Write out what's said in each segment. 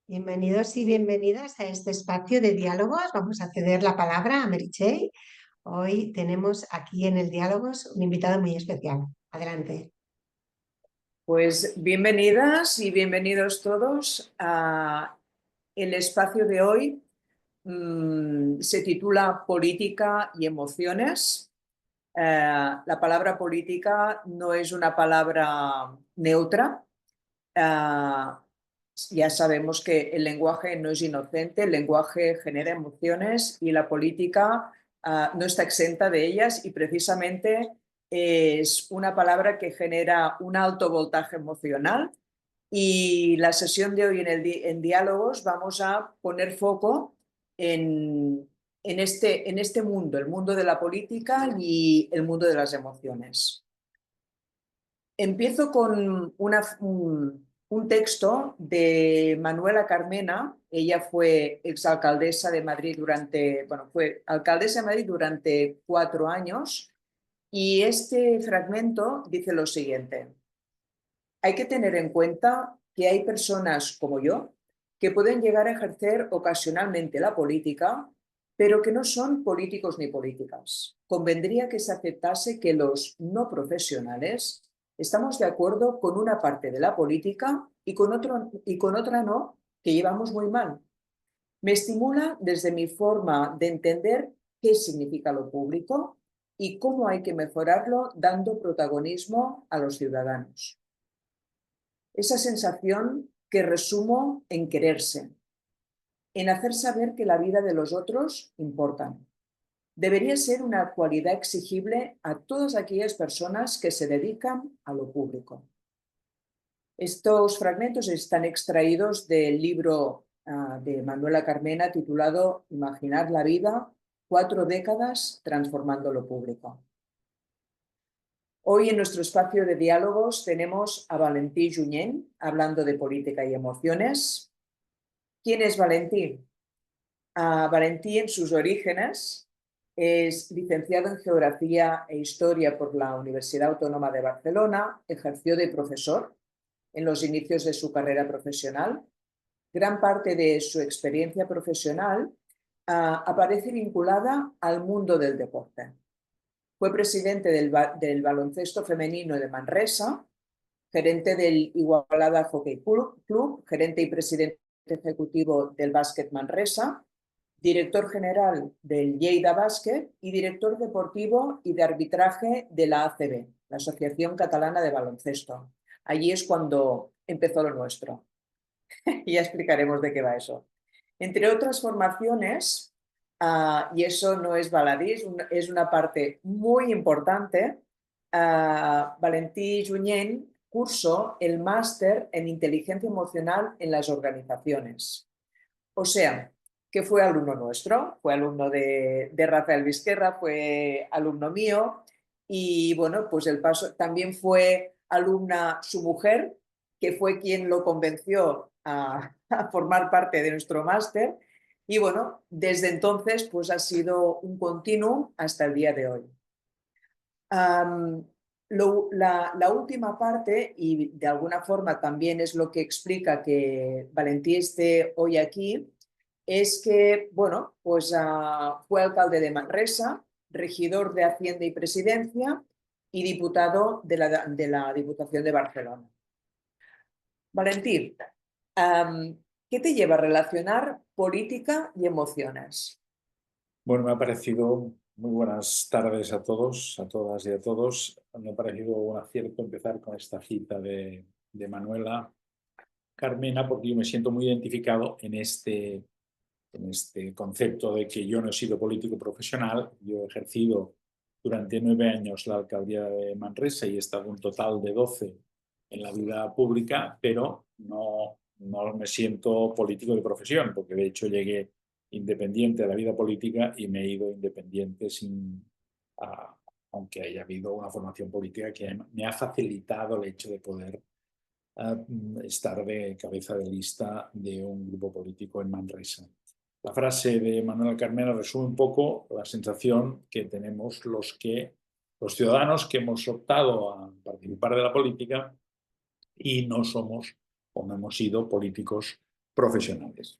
Bienvenidos y bienvenidas a este espacio de diálogos. Vamos a ceder la palabra a Meritxell. Hoy tenemos aquí en el Diálogos un invitado muy especial. Adelante. Pues bienvenidas y bienvenidos todos a el espacio de hoy. Se titula Política y emociones. La palabra política no es una palabra neutra. Eh, ya sabemos que el lenguaje no es inocente, el lenguaje genera emociones y la política no está exenta de ellas, y precisamente es una palabra que genera un alto voltaje emocional. Y la sesión de hoy en Diálogos vamos a poner foco en este mundo, el mundo de la política y el mundo de las emociones. Empiezo con un texto de Manuela Carmena. Ella fue exalcaldesa de Madrid fue alcaldesa de Madrid durante 4 años, y este fragmento dice lo siguiente: hay que tener en cuenta que hay personas como yo que pueden llegar a ejercer ocasionalmente la política, pero que no son políticos ni políticas. Convendría que se aceptase que los no profesionales estamos de acuerdo con una parte de la política y con otra no, que llevamos muy mal. Me estimula desde mi forma de entender qué significa lo público y cómo hay que mejorarlo dando protagonismo a los ciudadanos. Esa sensación que resumo en quererse, en hacer saber que la vida de los otros importa. Debería ser una cualidad exigible a todas aquellas personas que se dedican a lo público. Estos fragmentos están extraídos del libro de Manuela Carmena titulado Imaginar la vida, 4 décadas transformando lo público. Hoy en nuestro espacio de diálogos tenemos a Valentí Junyent hablando de política y emociones. ¿Quién es Valentí? Valentí, en sus orígenes, es licenciado en Geografía e Historia por la Universidad Autónoma de Barcelona. Ejerció de profesor en los inicios de su carrera profesional. Gran parte de su experiencia profesional aparece vinculada al mundo del deporte. Fue presidente del baloncesto femenino de Manresa, gerente del Igualada Hockey Club, gerente y presidente ejecutivo del Básquet Manresa, director general del Lleida Básquet y director deportivo y de arbitraje de la ACB, la Asociación Catalana de Baloncesto. Allí es cuando empezó lo nuestro. Y ya explicaremos de qué va eso. Entre otras formaciones, y eso no es baladí, es una parte muy importante, Valentí Junyent cursó el máster en inteligencia emocional en las organizaciones. O sea, que fue alumno nuestro, fue alumno de Rafael Vizquerra, fue alumno mío, y bueno, pues el paso también fue alumna su mujer, que fue quien lo convenció a formar parte de nuestro máster, y bueno, desde entonces pues ha sido un continuum hasta el día de hoy. La última parte, y de alguna forma también es lo que explica que Valentí esté hoy aquí, es que, bueno, pues fue alcalde de Manresa, regidor de Hacienda y Presidencia y diputado de la Diputación de Barcelona. Valentí, ¿qué te lleva a relacionar política y emociones? Bueno, me ha parecido, muy buenas tardes a todos, a todas y a todos. Me ha parecido un acierto empezar con esta cita de Manuela Carmena, porque yo me siento muy identificado en este concepto de que yo no he sido político profesional. Yo he ejercido durante 9 años la alcaldía de Manresa y he estado un total de 12 en la vida pública, pero no me siento político de profesión, porque de hecho llegué independiente a la vida política y me he ido independiente aunque haya habido una formación política que me ha facilitado el hecho de poder estar de cabeza de lista de un grupo político en Manresa. La frase de Manuel Carmena resume un poco la sensación que tenemos los ciudadanos que hemos optado a participar de la política y no somos o no hemos sido políticos profesionales.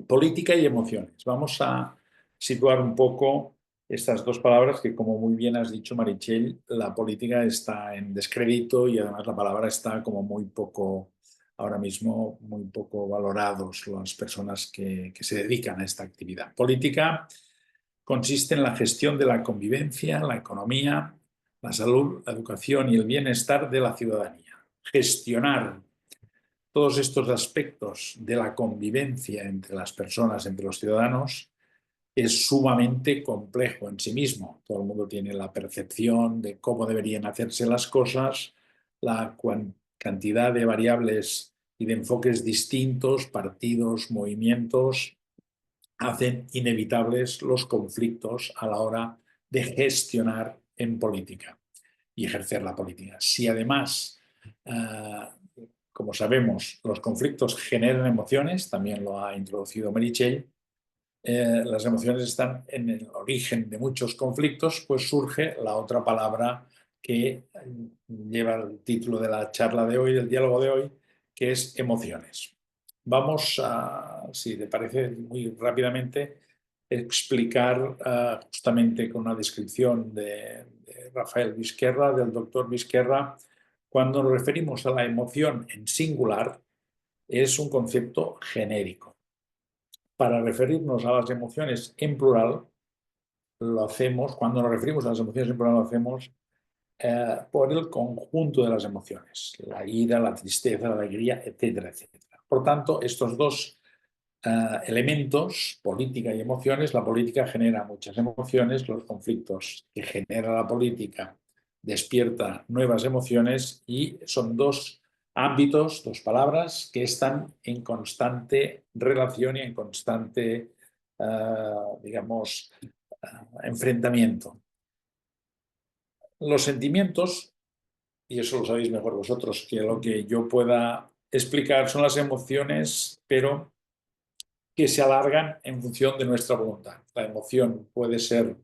Política y emociones. Vamos a situar un poco estas dos palabras que, como muy bien has dicho, Meritxell, la política está en descrédito y además la palabra está como muy poco, ahora mismo, muy poco valorados las personas que se dedican a esta actividad. Política consiste en la gestión de la convivencia, la economía, la salud, la educación y el bienestar de la ciudadanía. Gestionar todos estos aspectos de la convivencia entre las personas, entre los ciudadanos, es sumamente complejo en sí mismo. Todo el mundo tiene la percepción de cómo deberían hacerse las cosas, la cantidad de variables y de enfoques distintos, partidos, movimientos, hacen inevitables los conflictos a la hora de gestionar en política y ejercer la política. Si además, como sabemos, los conflictos generan emociones, también lo ha introducido Meritxell, las emociones están en el origen de muchos conflictos, pues surge la otra palabra que lleva el título de la charla de hoy, del diálogo de hoy, que es emociones. Vamos a, si te parece, muy rápidamente explicar justamente con una descripción de Rafael Vizquerra, del doctor Vizquerra, cuando nos referimos a la emoción en singular, es un concepto genérico. Para referirnos a las emociones en plural, lo hacemos, cuando nos referimos a las emociones en plural, lo hacemos por el conjunto de las emociones, la ira, la tristeza, la alegría, etcétera, etcétera. Por tanto, estos dos elementos, política y emociones, la política genera muchas emociones, los conflictos que genera la política despierta nuevas emociones y son dos ámbitos, dos palabras que están en constante relación y en constante, digamos, enfrentamiento. Los sentimientos, y eso lo sabéis mejor vosotros que lo que yo pueda explicar, son las emociones, pero que se alargan en función de nuestra voluntad. La emoción puede ser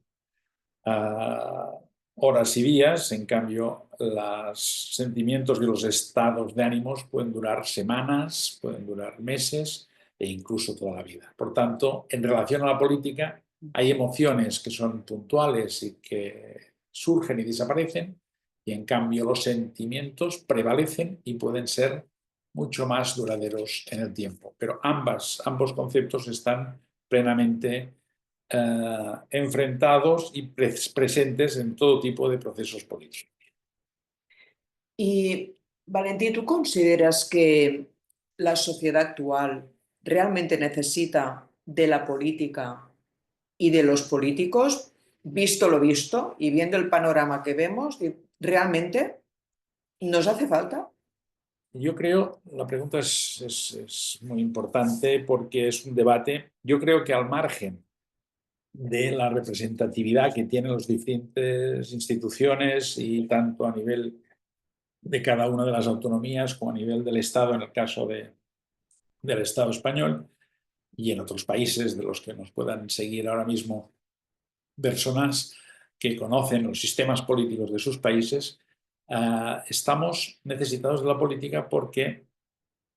horas y días, en cambio los sentimientos y los estados de ánimos pueden durar semanas, pueden durar meses e incluso toda la vida. Por tanto, en relación a la política, hay emociones que son puntuales y que surgen y desaparecen, y en cambio los sentimientos prevalecen y pueden ser mucho más duraderos en el tiempo. Pero ambos conceptos están plenamente enfrentados y presentes en todo tipo de procesos políticos. Y, Valentín, ¿tú consideras que la sociedad actual realmente necesita de la política y de los políticos, visto lo visto y viendo el panorama que vemos? ¿Realmente nos hace falta? Yo creo, la pregunta es muy importante porque es un debate. Yo creo que al margen de la representatividad que tienen las diferentes instituciones y tanto a nivel de cada una de las autonomías como a nivel del Estado, en el caso del Estado español y en otros países de los que nos puedan seguir ahora mismo personas que conocen los sistemas políticos de sus países, estamos necesitados de la política porque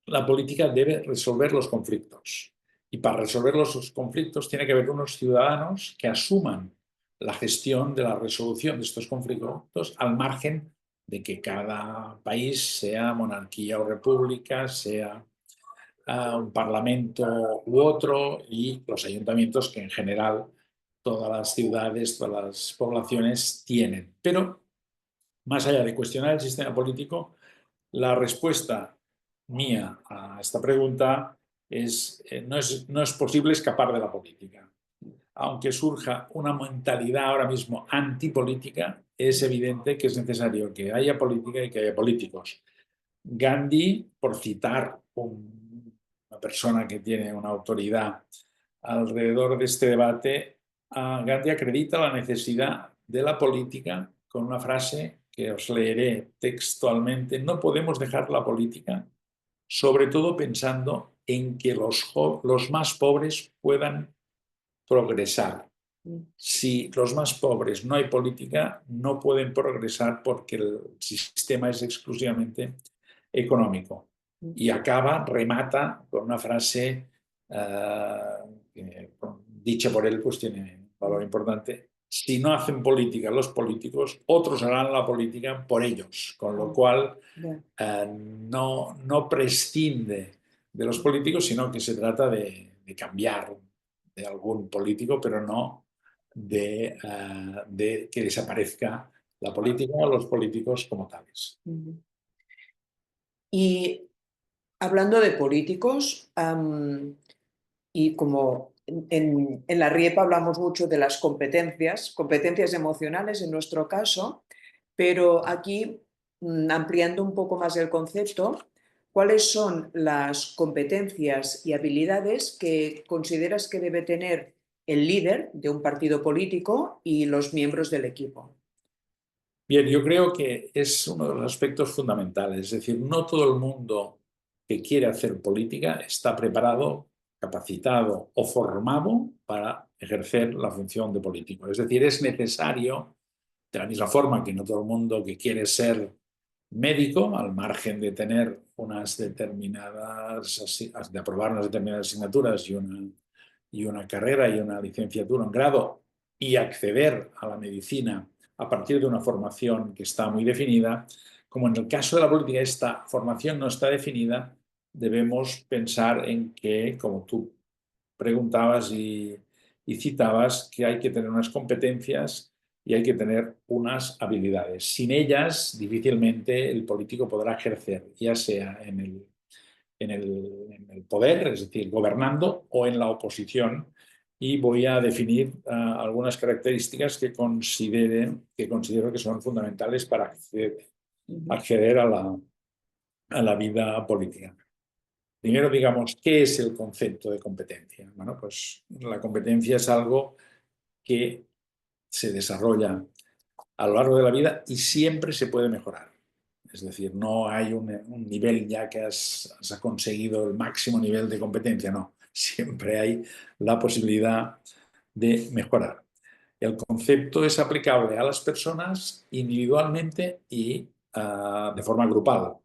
la política debe resolver los conflictos. Y para resolver los conflictos tiene que haber unos ciudadanos que asuman la gestión de la resolución de estos conflictos al margen de que cada país sea monarquía o república, sea un parlamento u otro, y los ayuntamientos que en general todas las ciudades, todas las poblaciones tienen. Pero más allá de cuestionar el sistema político, la respuesta mía a esta pregunta es, no es posible escapar de la política. Aunque surja una mentalidad ahora mismo antipolítica, es evidente que es necesario que haya política y que haya políticos. Gandhi, por citar una persona que tiene una autoridad alrededor de este debate, Gandhi acredita la necesidad de la política con una frase que os leeré textualmente: no podemos dejar la política, sobre todo pensando en que los más pobres puedan progresar. Si los más pobres no hay política, no pueden progresar porque el sistema es exclusivamente económico. y acaba, remata con una frase que, dicha por él, pues tiene valor importante. Si no hacen política los políticos, otros harán la política por ellos, con lo cual no prescinde de los políticos, sino que se trata de cambiar de algún político, pero no de que desaparezca la política o los políticos como tales. Y hablando de políticos, y como en la RIEP hablamos mucho de las competencias emocionales en nuestro caso, pero aquí, ampliando un poco más el concepto, ¿cuáles son las competencias y habilidades que consideras que debe tener el líder de un partido político y los miembros del equipo? Bien, yo creo que es uno de los aspectos fundamentales. Es decir, no todo el mundo que quiere hacer política está preparado, capacitado o formado para ejercer la función de político. Es decir, es necesario, de la misma forma que no todo el mundo que quiere ser médico, al margen de tener unas determinadas, de aprobar unas determinadas asignaturas y una carrera y una licenciatura, un grado, y acceder a la medicina a partir de una formación que está muy definida, como en el caso de la política esta formación no está definida, debemos pensar en que, como tú preguntabas y citabas, que hay que tener unas competencias y hay que tener unas habilidades. Sin ellas, difícilmente el político podrá ejercer, ya sea en el poder, es decir, gobernando, o en la oposición. Y voy a definir algunas características que considero que son fundamentales para acceder a la vida política. Primero, digamos, ¿qué es el concepto de competencia? Bueno, pues la competencia es algo que se desarrolla a lo largo de la vida y siempre se puede mejorar. Es decir, no hay un nivel ya que has conseguido el máximo nivel de competencia, no. Siempre hay la posibilidad de mejorar. El concepto es aplicable a las personas individualmente y de forma grupal.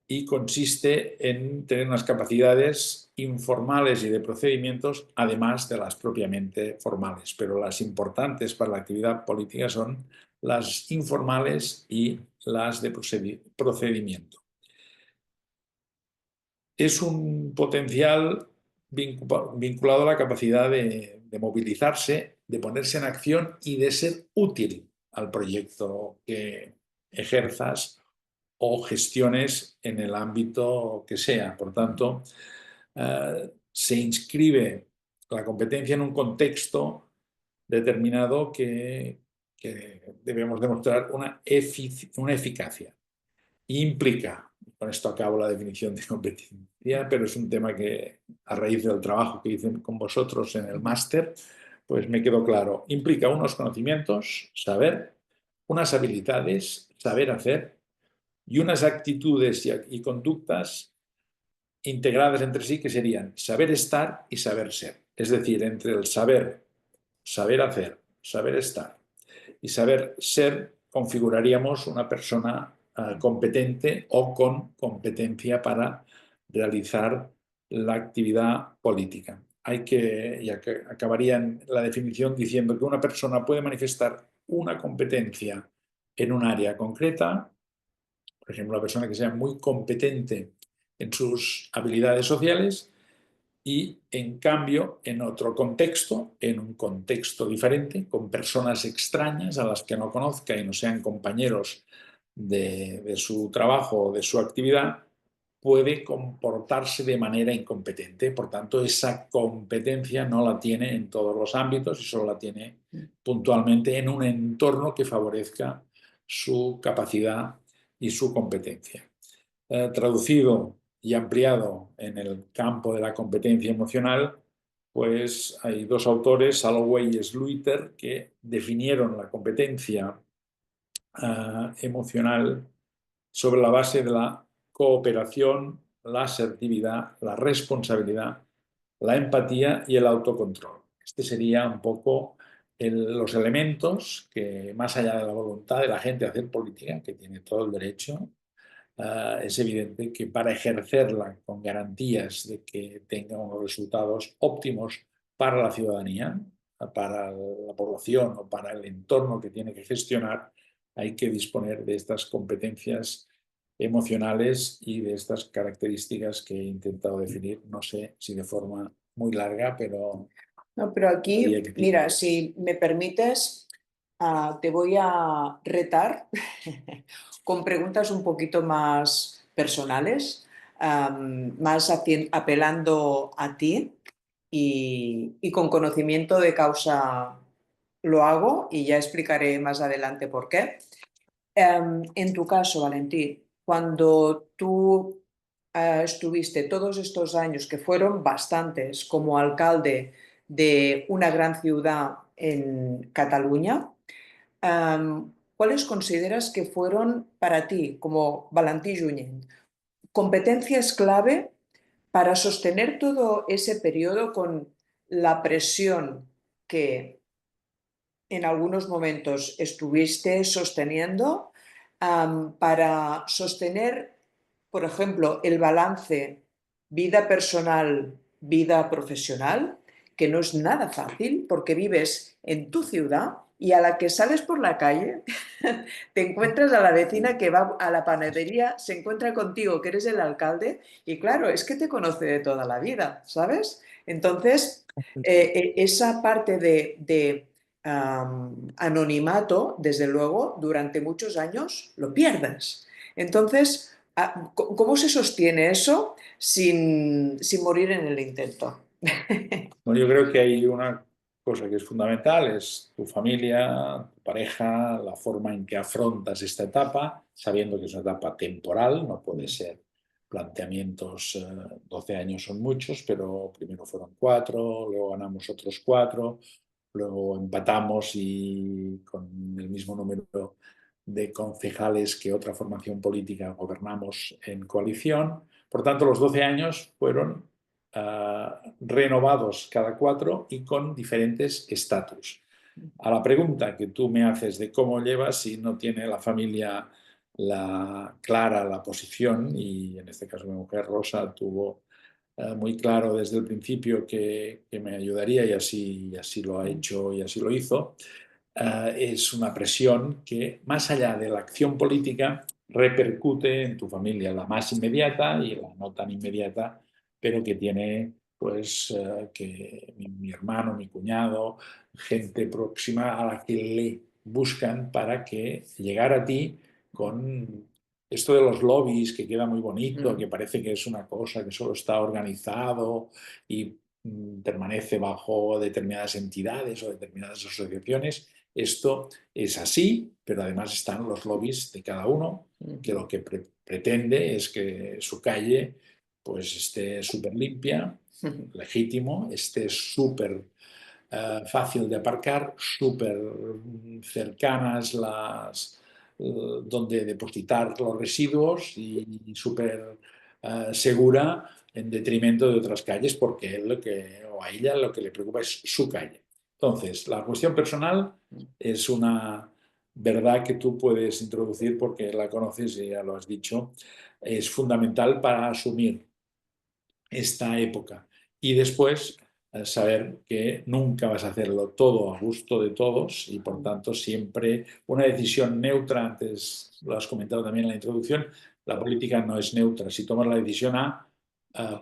Y consiste en tener unas capacidades informales y de procedimientos, además de las propiamente formales. Pero las importantes para la actividad política son las informales y las de procedimiento. Es un potencial vinculado a la capacidad de movilizarse, de ponerse en acción y de ser útil al proyecto que ejerzas o gestiones en el ámbito que sea. Por tanto, se inscribe la competencia en un contexto determinado que debemos demostrar una eficacia. Implica, con esto acabo la definición de competencia, pero es un tema que a raíz del trabajo que hice con vosotros en el máster, pues me quedó claro. Implica unos conocimientos, saber, unas habilidades, saber hacer, y unas actitudes y conductas integradas entre sí que serían saber estar y saber ser. Es decir, entre el saber, saber hacer, saber estar y saber ser configuraríamos una persona competente o con competencia para realizar la actividad política. Acabaría en la definición diciendo que una persona puede manifestar una competencia en un área concreta, por ejemplo, una persona que sea muy competente en sus habilidades sociales y, en cambio, en otro contexto, en un contexto diferente, con personas extrañas a las que no conozca y no sean compañeros de su trabajo o de su actividad, puede comportarse de manera incompetente. Por tanto, esa competencia no la tiene en todos los ámbitos y solo la tiene puntualmente en un entorno que favorezca su capacidad y su competencia. Traducido y ampliado en el campo de la competencia emocional, pues hay dos autores, Salloway y Sluiter, que definieron la competencia emocional sobre la base de la cooperación, la asertividad, la responsabilidad, la empatía y el autocontrol. Este sería un poco los elementos que, más allá de la voluntad de la gente de hacer política, que tiene todo el derecho, es evidente que para ejercerla con garantías de que tenga unos resultados óptimos para la ciudadanía, para la población o para el entorno que tiene que gestionar, hay que disponer de estas competencias emocionales y de estas características que he intentado definir, no sé si de forma muy larga, pero... No, pero aquí, diría que mira, tiene- si me permites, te voy a retar con preguntas un poquito más personales, más apelando a ti y con conocimiento de causa lo hago y ya explicaré más adelante por qué. En tu caso, Valentín, cuando tú estuviste todos estos años, que fueron bastantes, como alcalde de una gran ciudad en Cataluña, ¿cuáles consideras que fueron para ti, como Valentí Junyent, competencias clave para sostener todo ese periodo con la presión que en algunos momentos estuviste sosteniendo, para sostener, por ejemplo, el balance vida personal, vida profesional, que no es nada fácil porque vives en tu ciudad y a la que sales por la calle te encuentras a la vecina que va a la panadería, se encuentra contigo, que eres el alcalde, y claro, es que te conoce de toda la vida, ¿sabes? Entonces, esa parte de anonimato, desde luego, durante muchos años lo pierdes. Entonces, ¿cómo se sostiene eso sin morir en el intento? Bueno, yo creo que hay una cosa que es fundamental, es tu familia, tu pareja, la forma en que afrontas esta etapa, sabiendo que es una etapa temporal, no puede ser planteamientos, 12 años son muchos, pero primero fueron 4, luego ganamos otros 4, luego empatamos y con el mismo número de concejales que otra formación política gobernamos en coalición. Por tanto, los 12 años fueron renovados cada 4 y con diferentes estatus. A la pregunta que tú me haces de cómo llevas, si no tiene la familia clara la posición, y en este caso mi mujer Rosa tuvo muy claro desde el principio que me ayudaría y así lo ha hecho y así lo hizo, es una presión que, más allá de la acción política, repercute en tu familia, la más inmediata y la no tan inmediata, pero que tiene, pues, que mi hermano, mi cuñado, gente próxima a la que le buscan para que llegar a ti con esto de los lobbies, que queda muy bonito, que parece que es una cosa que solo está organizado y permanece bajo determinadas entidades o determinadas asociaciones. Esto es así, pero además están los lobbies de cada uno, que lo que pretende es que su calle pues esté súper limpia, legítimo, esté súper fácil de aparcar, súper cercanas donde depositar los residuos y súper segura en detrimento de otras calles, porque o a ella lo que le preocupa es su calle. Entonces, la cuestión personal es una verdad que tú puedes introducir porque la conoces y ya lo has dicho. Es fundamental para asumir esta época y después saber que nunca vas a hacerlo todo a gusto de todos y por tanto siempre una decisión neutra. Antes lo has comentado también en la introducción, la política no es neutra. Si tomas la decisión A,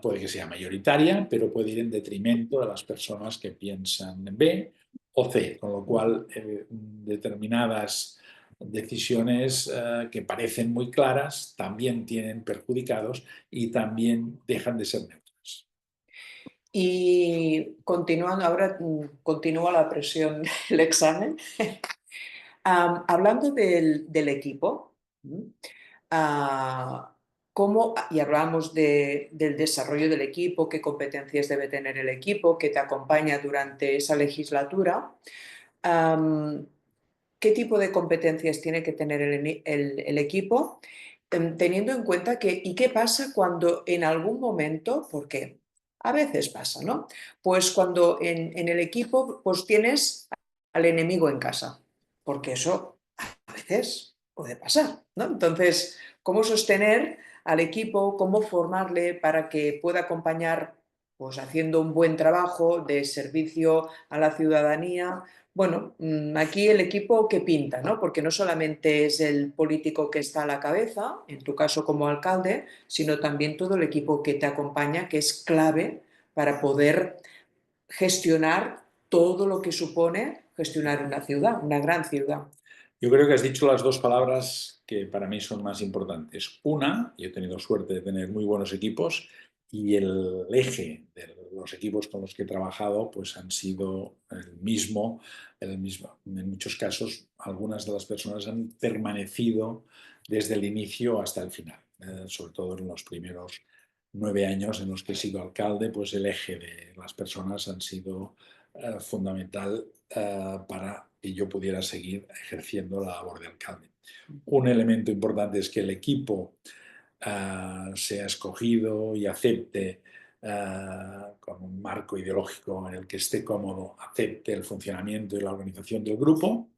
puede que sea mayoritaria, pero puede ir en detrimento de las personas que piensan B o C, con lo cual determinadas decisiones que parecen muy claras también tienen perjudicados y también dejan de ser neutras. Y continuando, ahora continúa la presión del examen. Hablando del equipo, y hablamos del desarrollo del equipo, qué competencias debe tener el equipo que te acompaña durante esa legislatura, qué tipo de competencias tiene que tener el equipo, teniendo en cuenta ¿y qué pasa cuando en algún momento, porque a veces pasa, ¿no? Pues cuando en el equipo pues tienes al enemigo en casa, porque eso a veces puede pasar, ¿no? Entonces, cómo sostener al equipo, cómo formarle para que pueda acompañar, pues haciendo un buen trabajo de servicio a la ciudadanía. Bueno, aquí el equipo que pinta, ¿no? Porque no solamente es el político que está a la cabeza, en tu caso como alcalde, sino también todo el equipo que te acompaña, que es clave para poder gestionar todo lo que supone gestionar una ciudad, una gran ciudad. Yo creo que has dicho las dos palabras que para mí son más importantes. Una, y he tenido suerte de tener muy buenos equipos, y el eje de los equipos con los que he trabajado pues han sido el mismo. En muchos casos, algunas de las personas han permanecido desde el inicio hasta el final. Sobre todo en los primeros 9 años en los que he sido alcalde, pues el eje de las personas han sido fundamental para que yo pudiera seguir ejerciendo la labor de alcalde. Un elemento importante es que el equipo sea escogido y acepte, con un marco ideológico en el que esté cómodo, acepte el funcionamiento y la organización del grupo,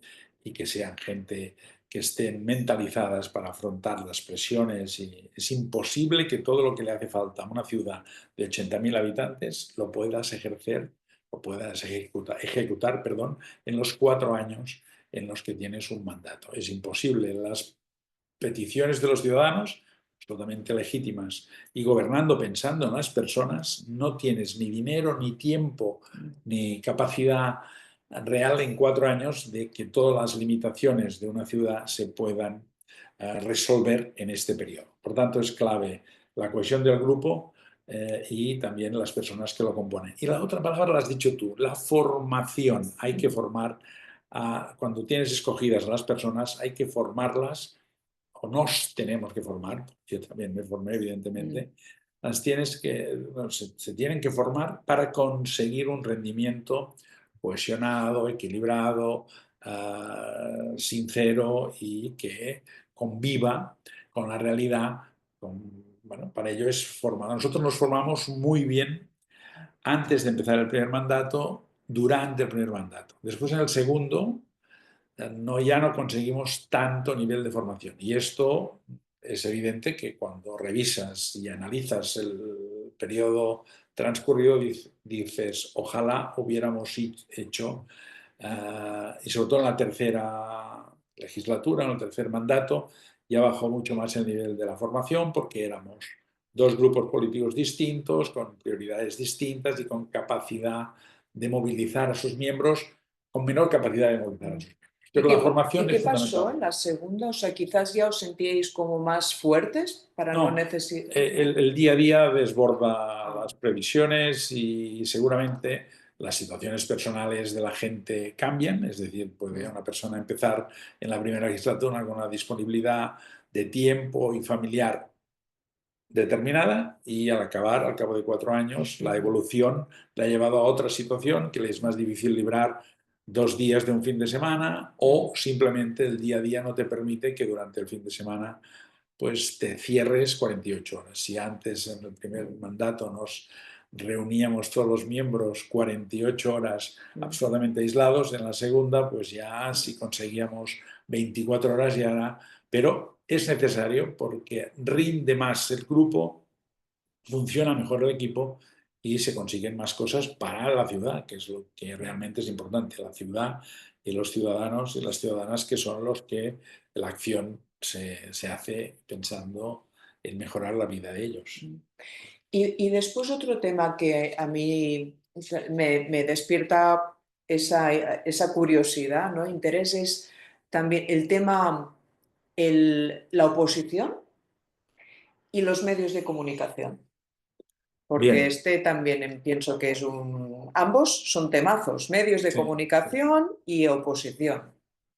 y que sean gente que estén mentalizadas para afrontar las presiones. Y es imposible que todo lo que le hace falta a una ciudad de 80.000 habitantes lo puedas ejercer o puedas ejecutar, en los 4 años en los que tienes un mandato. Es imposible. Las peticiones de los ciudadanos, totalmente legítimas, y gobernando pensando en las personas, no tienes ni dinero, ni tiempo, ni capacidad real en 4 años de que todas las limitaciones de una ciudad se puedan resolver en este periodo. Por tanto, es clave la cohesión del grupo y también las personas que lo componen. Y la otra palabra la has dicho tú, la formación. Hay que formar, cuando tienes escogidas a las personas, hay que formarlas, o nos tenemos que formar, yo también me formé evidentemente, se tienen que formar para conseguir un rendimiento cohesionado, equilibrado, sincero, y que conviva con la realidad. Bueno, para ello es formar. Nosotros nos formamos muy bien antes de empezar el primer mandato, durante el primer mandato. Después, en el segundo, ya no conseguimos tanto nivel de formación. Y esto es evidente que cuando revisas y analizas el periodo transcurrido dices, ojalá hubiéramos hecho, y sobre todo en la tercera legislatura, en el tercer mandato, ya bajó mucho más el nivel de la formación, porque éramos 2 grupos políticos distintos, con prioridades distintas y con capacidad de movilizar a sus miembros, con menor capacidad de movilizar a sus miembros. Pero la formación ¿Y qué es pasó fundamental. en la segunda? O sea, quizás ya os sentíais como más fuertes para no necesitar... El día a día desborda las previsiones, y seguramente las situaciones personales de la gente cambian. Es decir, puede una persona empezar en la primera legislatura con una disponibilidad de tiempo y familiar determinada, y al cabo de 4 años, la evolución le ha llevado a otra situación que le es más difícil librar 2 días de un fin de semana, o simplemente el día a día no te permite que durante el fin de semana pues te cierres 48 horas. Si antes, en el primer mandato, nos reuníamos todos los miembros 48 horas absolutamente aislados, en la segunda pues ya si conseguíamos 24 horas ya era... Pero es necesario, porque rinde más el grupo, funciona mejor el equipo y se consiguen más cosas para la ciudad, que es lo que realmente es importante. La ciudad y los ciudadanos y las ciudadanas, que son los que la acción se hace pensando en mejorar la vida de ellos. Y después otro tema que a mí me despierta esa curiosidad, ¿no? Interés, es también el tema, la oposición y los medios de comunicación. Porque Bien. este también pienso que es ambos son temazos, medios de comunicación y oposición.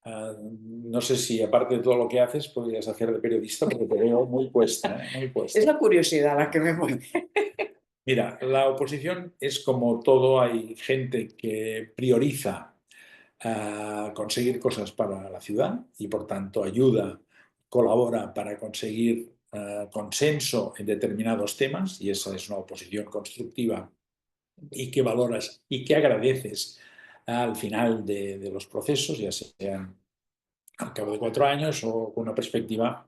No sé si, aparte de todo lo que haces, podrías hacer de periodista, porque te veo muy puesta, muy puesta. Es la curiosidad la que me mueve. Mira, la oposición es como todo. Hay gente que prioriza conseguir cosas para la ciudad y, por tanto, ayuda, colabora para conseguir consenso en determinados temas, y esa es una oposición constructiva y que valoras y que agradeces al final de los procesos, ya sean al cabo de 4 años o con una perspectiva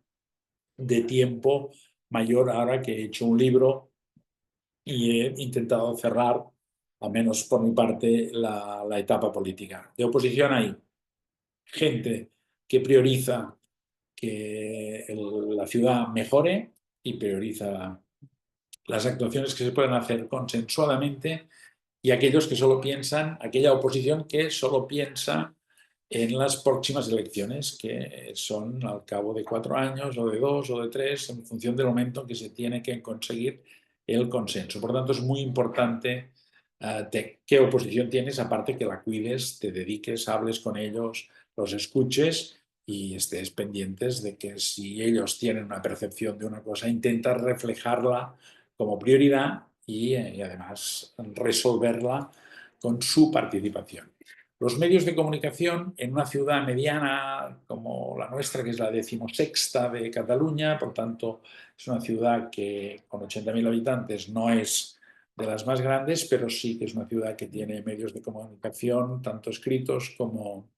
de tiempo mayor ahora que he hecho un libro y he intentado cerrar, al menos por mi parte, la etapa política. De oposición hay gente que prioriza que la ciudad mejore y prioriza las actuaciones que se pueden hacer consensuadamente, y aquellos que solo piensan, aquella oposición que solo piensa en las próximas elecciones, que son al cabo de 4 años o de 2 o de 3, en función del momento en que se tiene que conseguir el consenso. Por tanto, es muy importante qué oposición tienes, aparte que la cuides, te dediques, hables con ellos, los escuches y estés pendientes de que si ellos tienen una percepción de una cosa, intentas reflejarla como prioridad y además resolverla con su participación. Los medios de comunicación en una ciudad mediana como la nuestra, que es la 16ª de Cataluña, por tanto es una ciudad que con 80.000 habitantes no es de las más grandes, pero sí que es una ciudad que tiene medios de comunicación, tanto escritos como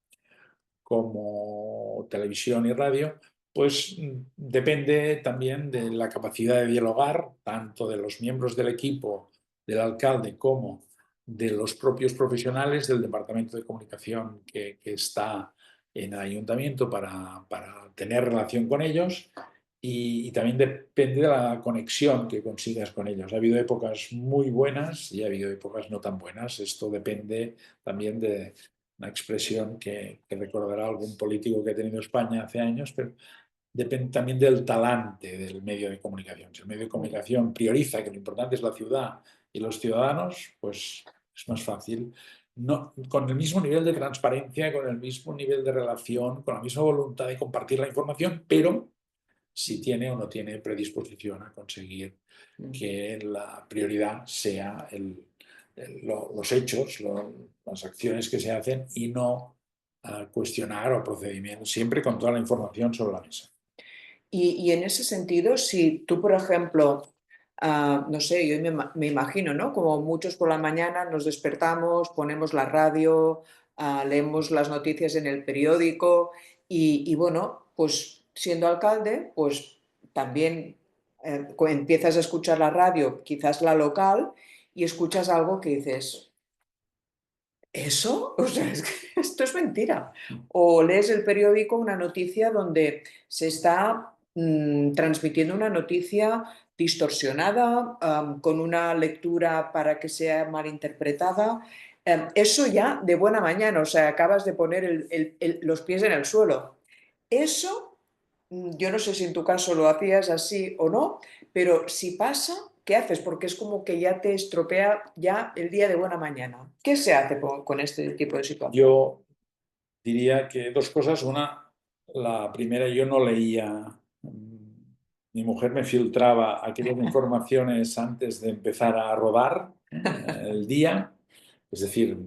televisión y radio, pues depende también de la capacidad de dialogar, tanto de los miembros del equipo, del alcalde, como de los propios profesionales del departamento de comunicación que está en el ayuntamiento para tener relación con ellos, y también depende de la conexión que consigas con ellos. Ha habido épocas muy buenas y ha habido épocas no tan buenas. Esto depende también de una expresión que recordará algún político que ha tenido España hace años, pero depende también del talante del medio de comunicación. Si el medio de comunicación prioriza que lo importante es la ciudad y los ciudadanos, pues es más fácil. No, con el mismo nivel de transparencia, con el mismo nivel de relación, con la misma voluntad de compartir la información, pero si tiene o no tiene predisposición a conseguir que la prioridad sea los hechos, las acciones que se hacen, y no cuestionar o procedimientos, siempre con toda la información sobre la mesa. Y en ese sentido, si tú, por ejemplo, no sé, yo me imagino, ¿no? Como muchos por la mañana nos despertamos, ponemos la radio, leemos las noticias en el periódico y bueno, pues siendo alcalde, pues también empiezas a escuchar la radio, quizás la local, y escuchas algo que dices, ¿eso? O sea, es que esto es mentira. O lees el periódico, una noticia donde se está transmitiendo una noticia distorsionada, con una lectura para que sea malinterpretada. Eso ya de buena mañana, o sea, acabas de poner los pies en el suelo. Eso, yo no sé si en tu caso lo hacías así o no, pero si pasa, ¿qué haces? Porque es como que ya te estropea ya el día de buena mañana. ¿Qué se hace con este tipo de situación? Yo diría que dos cosas. Una, la primera, yo no leía, mi mujer me filtraba aquellas informaciones antes de empezar a rodar el día, es decir,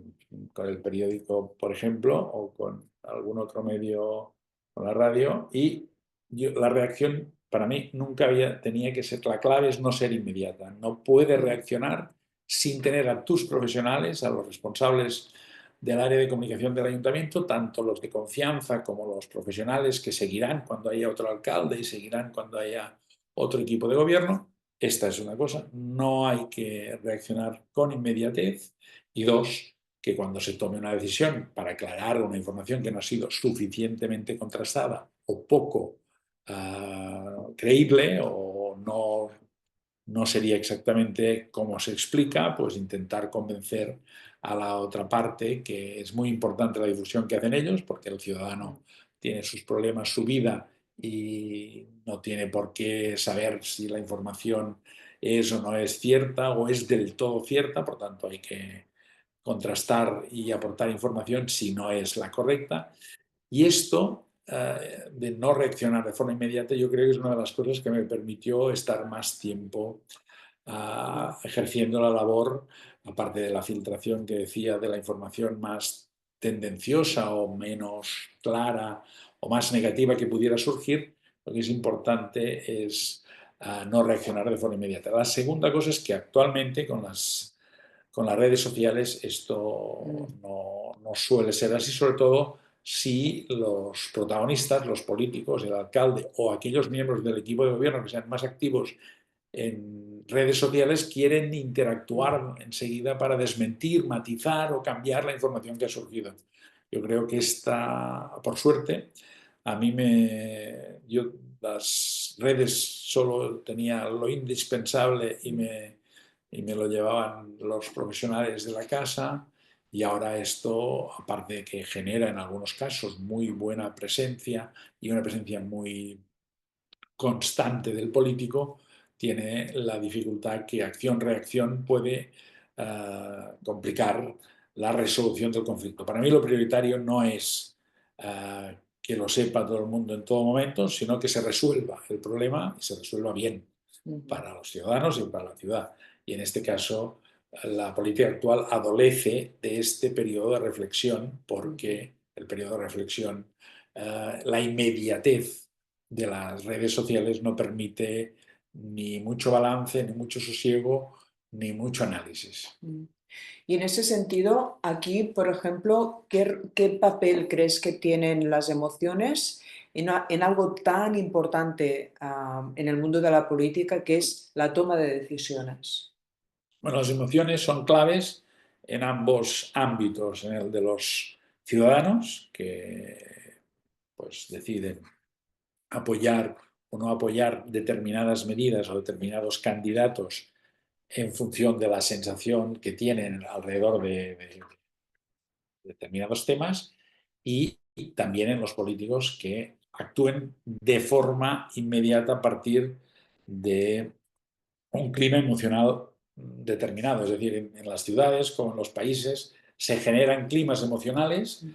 con el periódico, por ejemplo, o con algún otro medio, con la radio, y la reacción para mí nunca tenía que ser, la clave es no ser inmediata. No puedes reaccionar sin tener a tus profesionales, a los responsables del área de comunicación del ayuntamiento, tanto los de confianza como los profesionales que seguirán cuando haya otro alcalde y seguirán cuando haya otro equipo de gobierno. Esta es una cosa, no hay que reaccionar con inmediatez. Y dos, que cuando se tome una decisión para aclarar una información que no ha sido suficientemente contrastada o poco creíble o no sería exactamente como se explica, pues intentar convencer a la otra parte que es muy importante la difusión que hacen ellos, porque el ciudadano tiene sus problemas, su vida, y no tiene por qué saber si la información es o no es cierta o es del todo cierta. Por tanto, hay que contrastar y aportar información si no es la correcta. Y esto de no reaccionar de forma inmediata, yo creo que es una de las cosas que me permitió estar más tiempo ejerciendo la labor, aparte de la filtración que decía, de la información más tendenciosa o menos clara o más negativa que pudiera surgir. Lo que es importante es no reaccionar de forma inmediata. La segunda cosa es que actualmente con las redes sociales esto no suele ser así, sobre todo si los protagonistas, los políticos, el alcalde o aquellos miembros del equipo de gobierno que sean más activos en redes sociales quieren interactuar enseguida para desmentir, matizar o cambiar la información que ha surgido. Yo creo que por suerte, yo las redes solo tenía lo indispensable y me lo llevaban los profesionales de la casa, y ahora esto, aparte de que genera en algunos casos muy buena presencia y una presencia muy constante del político, tiene la dificultad que acción-reacción puede complicar la resolución del conflicto. Para mí lo prioritario no es que lo sepa todo el mundo en todo momento, sino que se resuelva el problema y se resuelva bien para los ciudadanos y para la ciudad. Y en este caso, la política actual adolece de este periodo de reflexión, porque el periodo de reflexión, la inmediatez de las redes sociales no permite ni mucho balance, ni mucho sosiego, ni mucho análisis. Y en ese sentido, aquí, por ejemplo, ¿qué papel crees que tienen las emociones en algo tan importante en el mundo de la política, que es la toma de decisiones? Bueno, las emociones son claves en ambos ámbitos, en el de los ciudadanos, que pues deciden apoyar o no apoyar determinadas medidas o determinados candidatos en función de la sensación que tienen alrededor de determinados temas, y también en los políticos que actúen de forma inmediata a partir de un clima emocional determinado. Es decir, en las ciudades como en los países se generan climas emocionales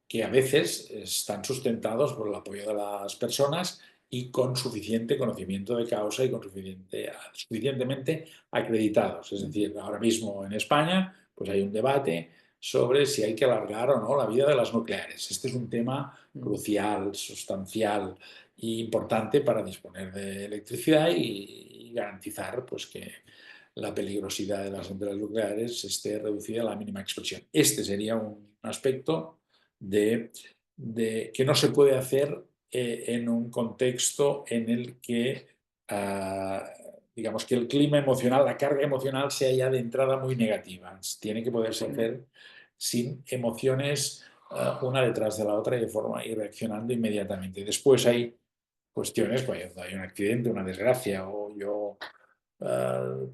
que a veces están sustentados por el apoyo de las personas y con suficiente conocimiento de causa y con suficientemente acreditados. Es decir, ahora mismo en España pues hay un debate sobre si hay que alargar o no la vida de las nucleares. Este es un tema crucial, sustancial e importante para disponer de electricidad y garantizar pues, que la peligrosidad de las centrales nucleares esté reducida a la mínima expresión. Este sería un aspecto que no se puede hacer en un contexto en el que, digamos, que el clima emocional, la carga emocional sea ya de entrada muy negativa. Tiene que poderse hacer sin emociones una detrás de la otra y reaccionando inmediatamente. Después hay cuestiones, cuando hay un accidente, una desgracia, o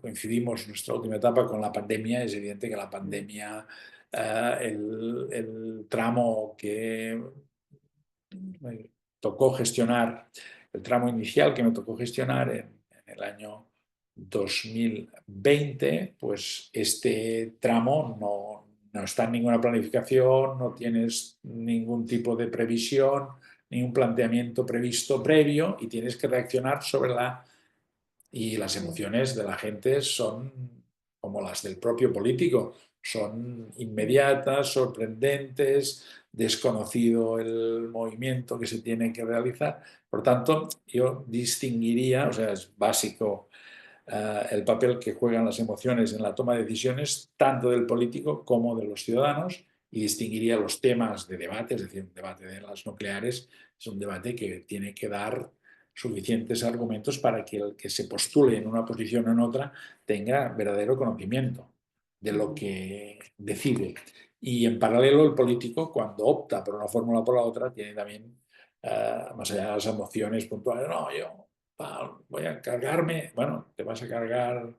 coincidimos nuestra última etapa con la pandemia. Es evidente que la pandemia, el tramo que me tocó gestionar, el tramo inicial que me tocó gestionar en el año 2020, pues este tramo no está en ninguna planificación, no tienes ningún tipo de previsión, ni un planteamiento previsto previo, y tienes que reaccionar sobre y las emociones de la gente son como las del propio político, son inmediatas, sorprendentes, desconocido el movimiento que se tiene que realizar. Por tanto, yo distinguiría, o sea, es básico el papel que juegan las emociones en la toma de decisiones, tanto del político como de los ciudadanos, y distinguiría los temas de debate. Es decir, un debate de las nucleares es un debate que tiene que dar suficientes argumentos para que el que se postule en una posición o en otra tenga verdadero conocimiento de lo que decide. Y en paralelo, el político, cuando opta por una fórmula o por la otra, tiene también, más allá de las emociones puntuales, no, yo voy a cargarme, bueno, te vas a cargar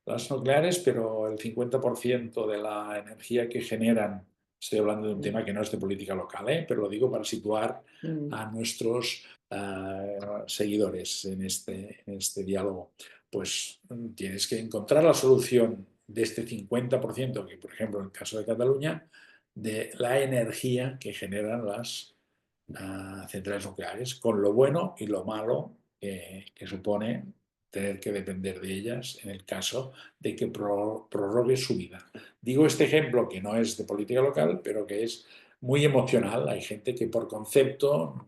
las nucleares, pero el 50% de la energía que generan, estoy hablando de un tema que no es de política local, pero lo digo para situar a nuestros seguidores en este diálogo, pues tienes que encontrar la solución de este 50%, que por ejemplo en el caso de Cataluña, de la energía que generan las centrales nucleares, con lo bueno y lo malo que supone tener que depender de ellas en el caso de que prorrogue su vida. Digo este ejemplo que no es de política local, pero que es muy emocional. Hay gente que por concepto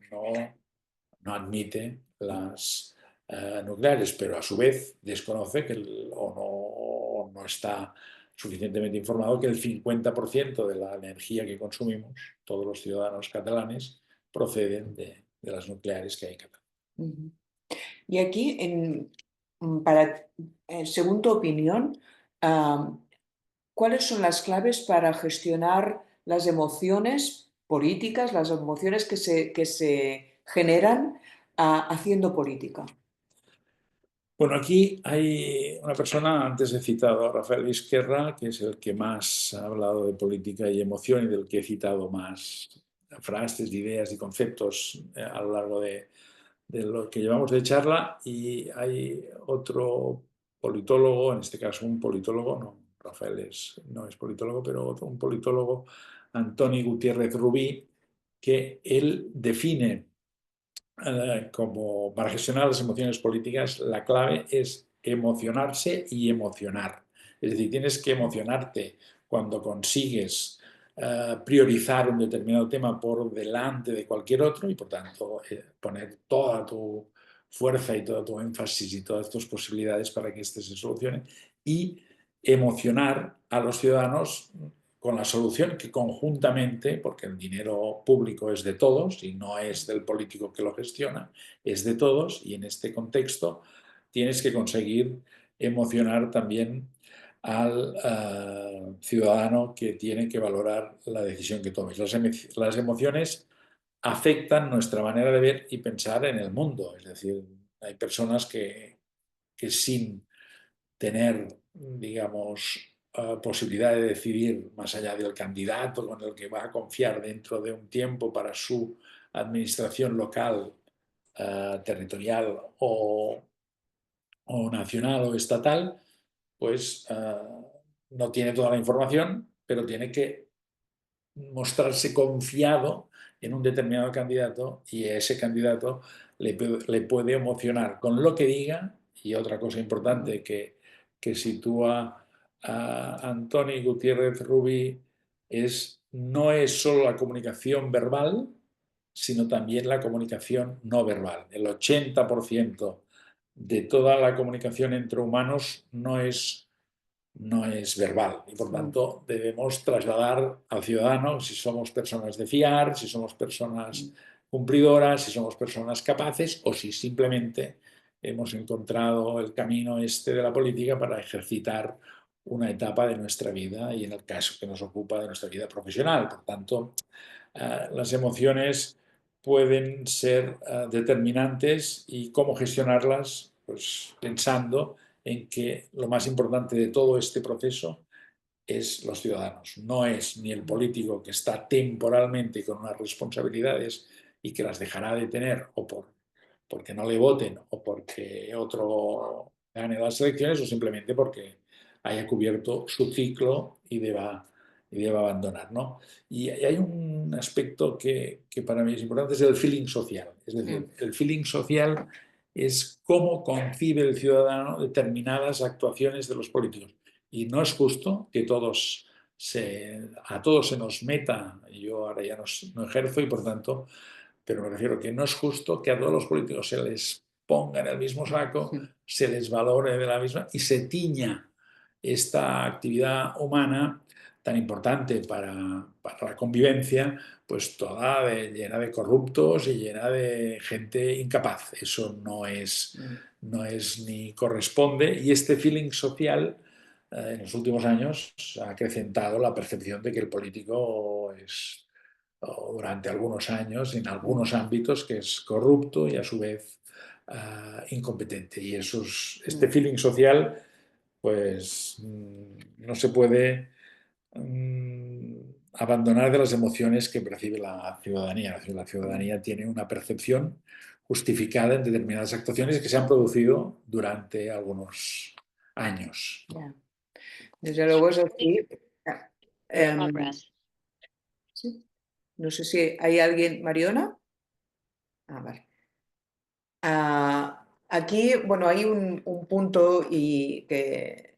no admite las nucleares, pero a su vez desconoce o no está suficientemente informado que el 50% de la energía que consumimos, todos los ciudadanos catalanes, proceden de las nucleares que hay en Cataluña. Ujú. Y aquí, según tu opinión, ¿cuáles son las claves para gestionar las emociones políticas, las emociones que se generan haciendo política? Bueno, aquí hay una persona, antes he citado a Rafael Vizquerra, que es el que más ha hablado de política y emoción y del que he citado más frases, ideas y conceptos a lo largo de lo que llevamos de charla, y hay otro politólogo, en este caso un politólogo, no, Rafael no es politólogo, pero un politólogo, Antoni Gutiérrez Rubí, que él define como para gestionar las emociones políticas, la clave es emocionarse y emocionar. Es decir, tienes que emocionarte cuando consigues priorizar un determinado tema por delante de cualquier otro y, por tanto, poner toda tu fuerza y todo tu énfasis y todas tus posibilidades para que este se solucione, y emocionar a los ciudadanos con la solución que conjuntamente, porque el dinero público es de todos y no es del político que lo gestiona, es de todos, y en este contexto tienes que conseguir emocionar también al ciudadano que tiene que valorar la decisión que tomes. Las emociones afectan nuestra manera de ver y pensar en el mundo, es decir, hay personas que sin tener, digamos, posibilidad de decidir más allá del candidato con el que va a confiar dentro de un tiempo para su administración local, territorial o nacional o estatal, pues no tiene toda la información, pero tiene que mostrarse confiado en un determinado candidato, y ese candidato le puede emocionar con lo que diga. Y otra cosa importante que sitúa a Antoni Gutiérrez Rubí no es solo la comunicación verbal, sino también la comunicación no verbal. El 80% de toda la comunicación entre humanos no es verbal, y por tanto debemos trasladar al ciudadano si somos personas de fiar, si somos personas cumplidoras, si somos personas capaces, o si simplemente hemos encontrado el camino de la política para ejercitar una etapa de nuestra vida, y en el caso que nos ocupa, de nuestra vida profesional. Por tanto, las emociones pueden ser determinantes, y cómo gestionarlas, pues pensando en que lo más importante de todo este proceso es los ciudadanos. No es ni el político, que está temporalmente con unas responsabilidades y que las dejará de tener, o porque no le voten o porque otro gane las elecciones, o simplemente porque haya cubierto su ciclo y deba abandonar, ¿no? Y hay un aspecto que para mí es importante, es el feeling social. Es decir, el feeling social es cómo concibe el ciudadano determinadas actuaciones de los políticos. Y no es justo que a todos se nos meta, yo ahora ya no ejerzo y por tanto, pero me refiero que no es justo que a todos los políticos se les ponga en el mismo saco, se les valore de la misma y se tiña esta actividad humana tan importante para la convivencia, pues toda llena de corruptos y llena de gente incapaz. Eso no es ni corresponde, y este feeling social en los últimos años ha acrecentado la percepción de que el político es, durante algunos años, en algunos ámbitos, que es corrupto y a su vez incompetente. Y este feeling social, pues no se puede abandonar de las emociones que percibe la ciudadanía. La ciudadanía tiene una percepción justificada en determinadas actuaciones que se han producido durante algunos años. Yeah. Desde luego es así. Sí. No sé si hay alguien, Mariona. Vale. Aquí, bueno, hay un punto, y que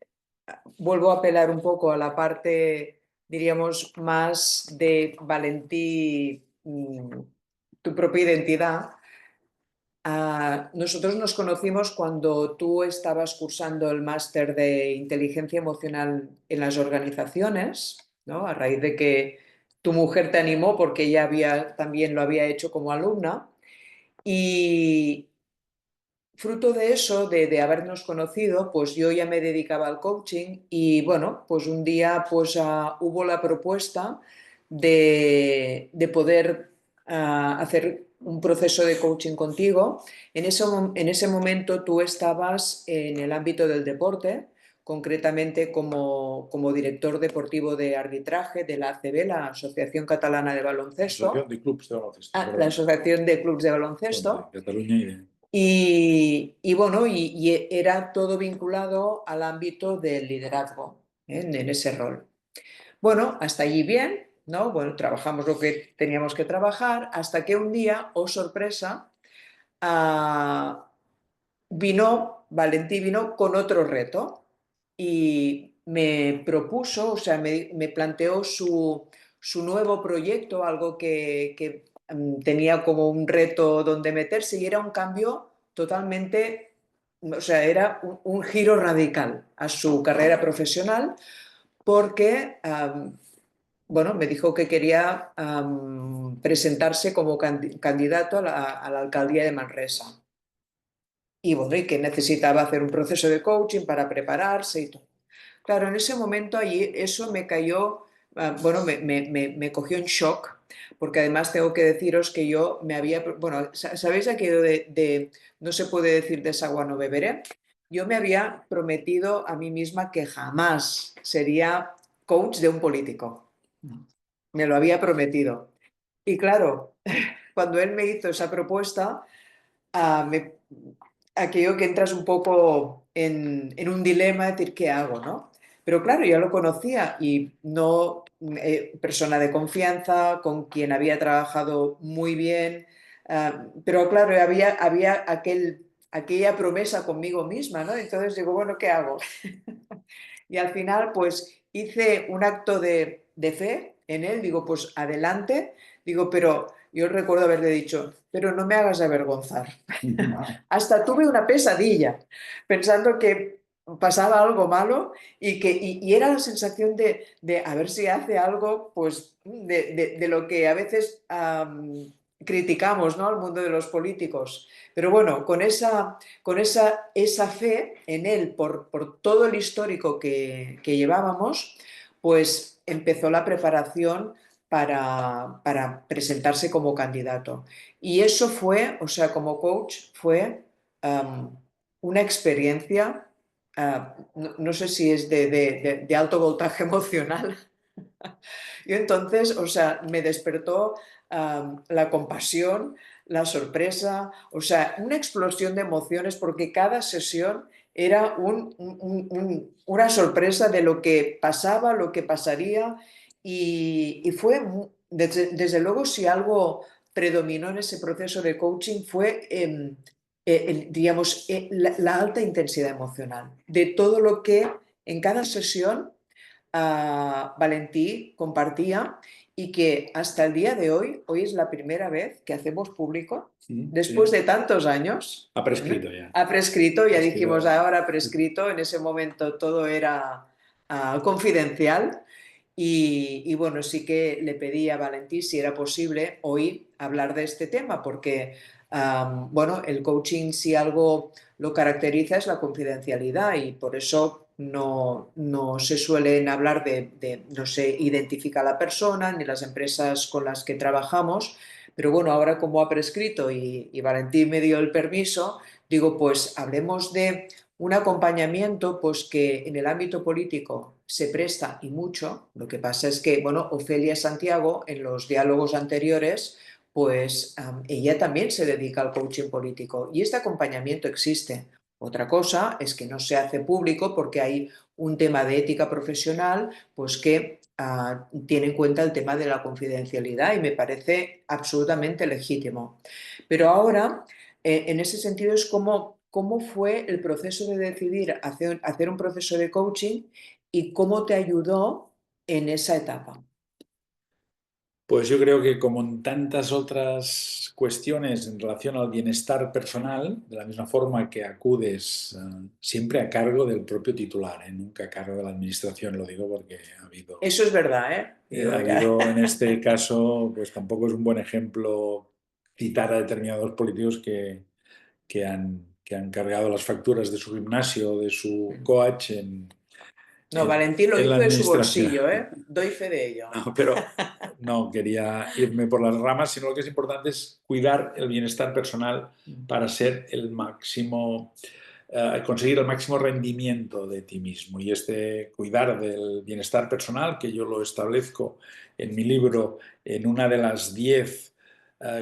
vuelvo a apelar un poco a la parte, diríamos, más de Valentí, tu propia identidad. Nosotros nos conocimos cuando tú estabas cursando el máster de inteligencia emocional en las organizaciones, ¿no? A raíz de que tu mujer te animó porque ella también lo había hecho como alumna. Y fruto de eso, de habernos conocido, pues yo ya me dedicaba al coaching y bueno, pues un día pues hubo la propuesta de poder hacer un proceso de coaching contigo. En ese momento tú estabas en el ámbito del deporte, concretamente como director deportivo de arbitraje de la ACB, la Asociación Catalana de Baloncesto. Asociación de Clubs de Baloncesto, La ¿verdad? Asociación de Clubs de De Baloncesto. Cataluña y de... Y bueno, y era todo vinculado al ámbito del liderazgo, en ese rol. Bueno, hasta allí bien, ¿no? Bueno, trabajamos lo que teníamos que trabajar, hasta que un día, oh sorpresa, ah, Valentí vino con otro reto y me propuso, o sea, me planteó su nuevo proyecto, algo que tenía como un reto donde meterse y era un cambio totalmente, o sea, era un giro radical a su carrera profesional porque, bueno, me dijo que quería presentarse como candidato a la alcaldía de Manresa. Y bueno, y que necesitaba hacer un proceso de coaching para prepararse y todo. Claro, en ese momento allí eso me cayó, bueno, me cogió en shock, porque además tengo que deciros que yo me había, bueno, ¿sabéis aquello de no se puede decir de esa agua no beberé? Yo me había prometido a mí misma que jamás sería coach de un político. Me lo había prometido. Y claro, cuando él me hizo esa propuesta, me, aquello que entras un poco en un dilema, de decir, ¿qué hago, no? Pero claro, ya lo conocía y no, persona de confianza, con quien había trabajado muy bien, pero claro, había aquella promesa conmigo misma, ¿no? Entonces digo, bueno, ¿qué hago? Y al final, pues hice un acto de fe en él, digo, pues adelante, digo, pero yo recuerdo haberle dicho, pero no me hagas avergonzar. Hasta tuve una pesadilla pensando que pasaba algo malo y era la sensación de a ver si hace algo pues de lo que a veces criticamos, ¿no? Al mundo de los políticos. Pero bueno, esa fe en él por todo el histórico que llevábamos, pues empezó la preparación para presentarse como candidato. Y eso fue, o sea, como coach, fue una experiencia, no sé si es de alto voltaje emocional. Y entonces, o sea, me despertó la compasión, la sorpresa, o sea, una explosión de emociones porque cada sesión era una sorpresa de lo que pasaba, lo que pasaría y fue, desde luego, si algo predominó en ese proceso de coaching fue, digamos, la alta intensidad emocional, de todo lo que en cada sesión Valentí compartía y que hasta el día de hoy es la primera vez que hacemos público, después de tantos años. Ha prescrito ya. Ha prescrito, ya Prescrito. dijimos ahora ha prescrito, en ese momento todo era confidencial y bueno, sí que le pedí a Valentí si era posible hoy hablar de este tema porque bueno, el coaching si algo lo caracteriza es la confidencialidad y por eso no se suelen hablar no se identifica a la persona ni las empresas con las que trabajamos, pero bueno, ahora como ha prescrito y Valentín me dio el permiso, digo, pues hablemos de un acompañamiento pues que en el ámbito político se presta y mucho. Lo que pasa es que, bueno, Ofelia Santiago en los diálogos anteriores pues ella también se dedica al coaching político y este acompañamiento existe. Otra cosa es que no se hace público porque hay un tema de ética profesional pues que tiene en cuenta el tema de la confidencialidad y me parece absolutamente legítimo. Pero ahora, en ese sentido, es cómo fue el proceso de decidir hacer un proceso de coaching y cómo te ayudó en esa etapa. Pues yo creo que como en tantas otras cuestiones en relación al bienestar personal, de la misma forma que acudes siempre a cargo del propio titular, nunca a cargo de la administración, lo digo porque ha habido... Eso es verdad, ¿eh? Ha habido en este caso, pues tampoco es un buen ejemplo citar a determinados políticos que han cargado las facturas de su gimnasio, de su coach No, Valentín lo en la hizo de su administración. bolsillo, ¿eh? Doy fe de ello. No, pero no quería irme por las ramas, sino lo que es importante es cuidar el bienestar personal para ser el máximo, conseguir el máximo rendimiento de ti mismo. Y este cuidar del bienestar personal, que yo lo establezco en mi libro en una de las 10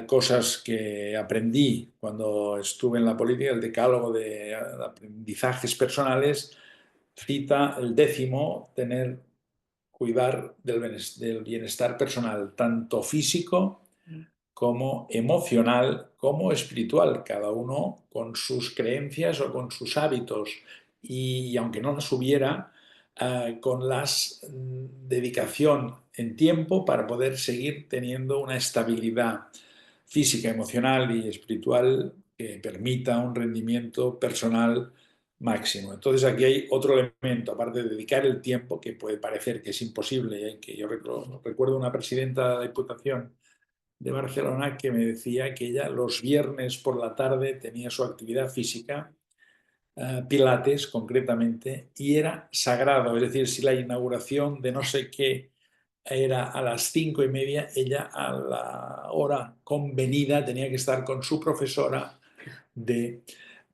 cosas que aprendí cuando estuve en la política, el decálogo de aprendizajes personales, cita el 10º, cuidar del bienestar personal, tanto físico como emocional, como espiritual, cada uno con sus creencias o con sus hábitos. Y aunque no las hubiera, con la dedicación en tiempo para poder seguir teniendo una estabilidad física, emocional y espiritual que permita un rendimiento personal máximo. Entonces aquí hay otro elemento, aparte de dedicar el tiempo, que puede parecer que es imposible, que yo recuerdo una presidenta de la Diputación de Barcelona que me decía que ella los viernes por la tarde tenía su actividad física, pilates concretamente, y era sagrado, es decir, si la inauguración de no sé qué era a las 5:30, ella a la hora convenida tenía que estar con su profesora de...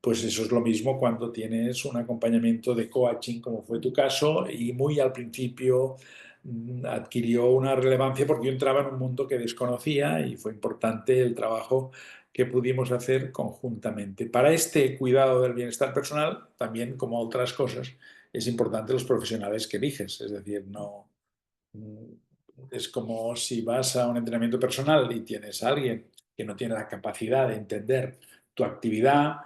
Pues eso es lo mismo cuando tienes un acompañamiento de coaching, como fue tu caso, y muy al principio adquirió una relevancia porque yo entraba en un mundo que desconocía y fue importante el trabajo que pudimos hacer conjuntamente. Para este cuidado del bienestar personal, también como otras cosas, es importante los profesionales que eliges, es decir, no... Es como si vas a un entrenamiento personal y tienes a alguien que no tiene la capacidad de entender tu actividad,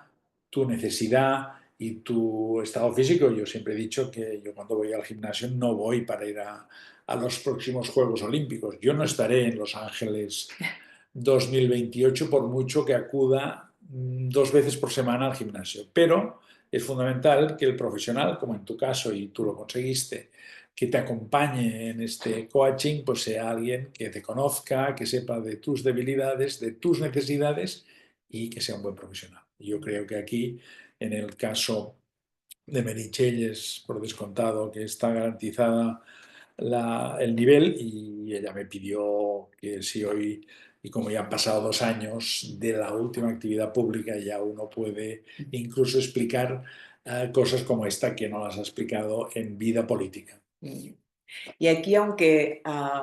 tu necesidad y tu estado físico. Yo siempre he dicho que yo cuando voy al gimnasio no voy para ir a los próximos Juegos Olímpicos. Yo no estaré en Los Ángeles 2028 por mucho que acuda 2 veces por semana al gimnasio. Pero es fundamental que el profesional, como en tu caso y tú lo conseguiste, que te acompañe en este coaching, pues sea alguien que te conozca, que sepa de tus debilidades, de tus necesidades y que sea un buen profesional. Yo creo que aquí, en el caso de Meritxell, es por descontado que está garantizada el nivel y ella me pidió que si hoy, y como ya han pasado 2 años de la última actividad pública, ya uno puede incluso explicar cosas como esta que no las ha explicado en vida política. Y aquí, aunque,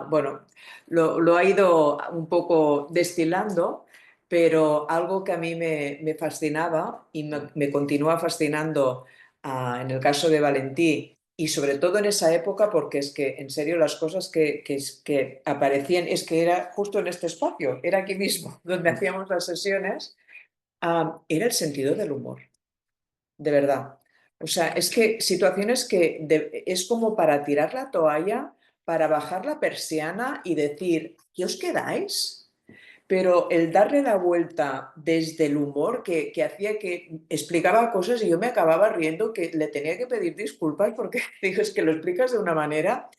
bueno, lo ha ido un poco destilando, pero algo que a mí me fascinaba y me continúa fascinando en el caso de Valentí, y sobre todo en esa época, porque es que, en serio, las cosas que aparecían, es que era justo en este espacio, era aquí mismo, donde hacíamos las sesiones, era el sentido del humor, de verdad. O sea, es que situaciones que es como para tirar la toalla, para bajar la persiana y decir, ¿qué os quedáis? Pero el darle la vuelta desde el humor que hacía que explicaba cosas y yo me acababa riendo que le tenía que pedir disculpas porque digo, es que lo explicas de una manera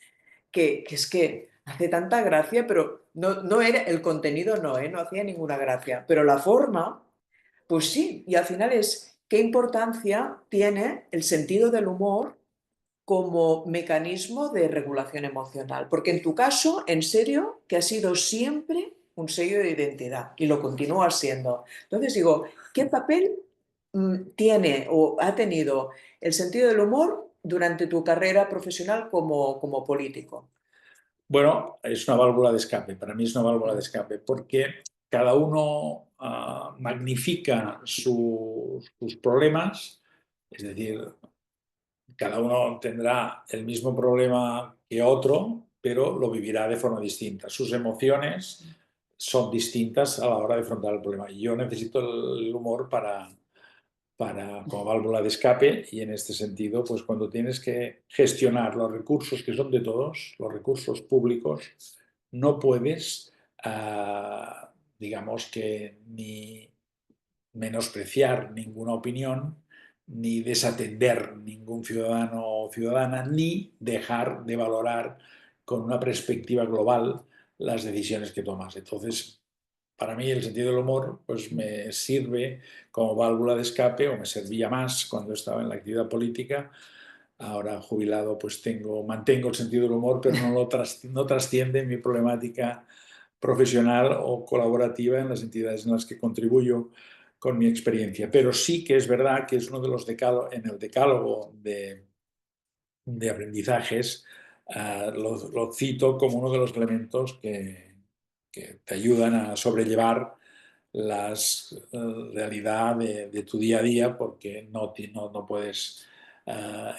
que es que hace tanta gracia, pero no era el contenido, no hacía ninguna gracia, pero la forma, pues sí, y al final es qué importancia tiene el sentido del humor como mecanismo de regulación emocional. Porque en tu caso, en serio, que ha sido siempre un sello de identidad y lo continúa siendo. Entonces digo, ¿qué papel tiene o ha tenido el sentido del humor durante tu carrera profesional como político? Bueno, es una válvula de escape, para mí es una válvula de escape, porque cada uno magnifica sus problemas, es decir, cada uno tendrá el mismo problema que otro, pero lo vivirá de forma distinta. Sus emociones son distintas a la hora de afrontar el problema. Y yo necesito el humor como válvula de escape y en este sentido, pues cuando tienes que gestionar los recursos que son de todos, los recursos públicos, no puedes digamos que ni menospreciar ninguna opinión, ni desatender ningún ciudadano o ciudadana, ni dejar de valorar con una perspectiva global las decisiones que tomas. Entonces, para mí el sentido del humor pues me sirve como válvula de escape, o me servía más cuando estaba en la actividad política. Ahora jubilado pues mantengo el sentido del humor, pero no trasciende mi problemática profesional o colaborativa en las entidades en las que contribuyo con mi experiencia. Pero sí que es verdad que es uno de los en el decálogo de aprendizajes, lo cito como uno de los elementos que te ayudan a sobrellevar la realidad de tu día a día, porque no puedes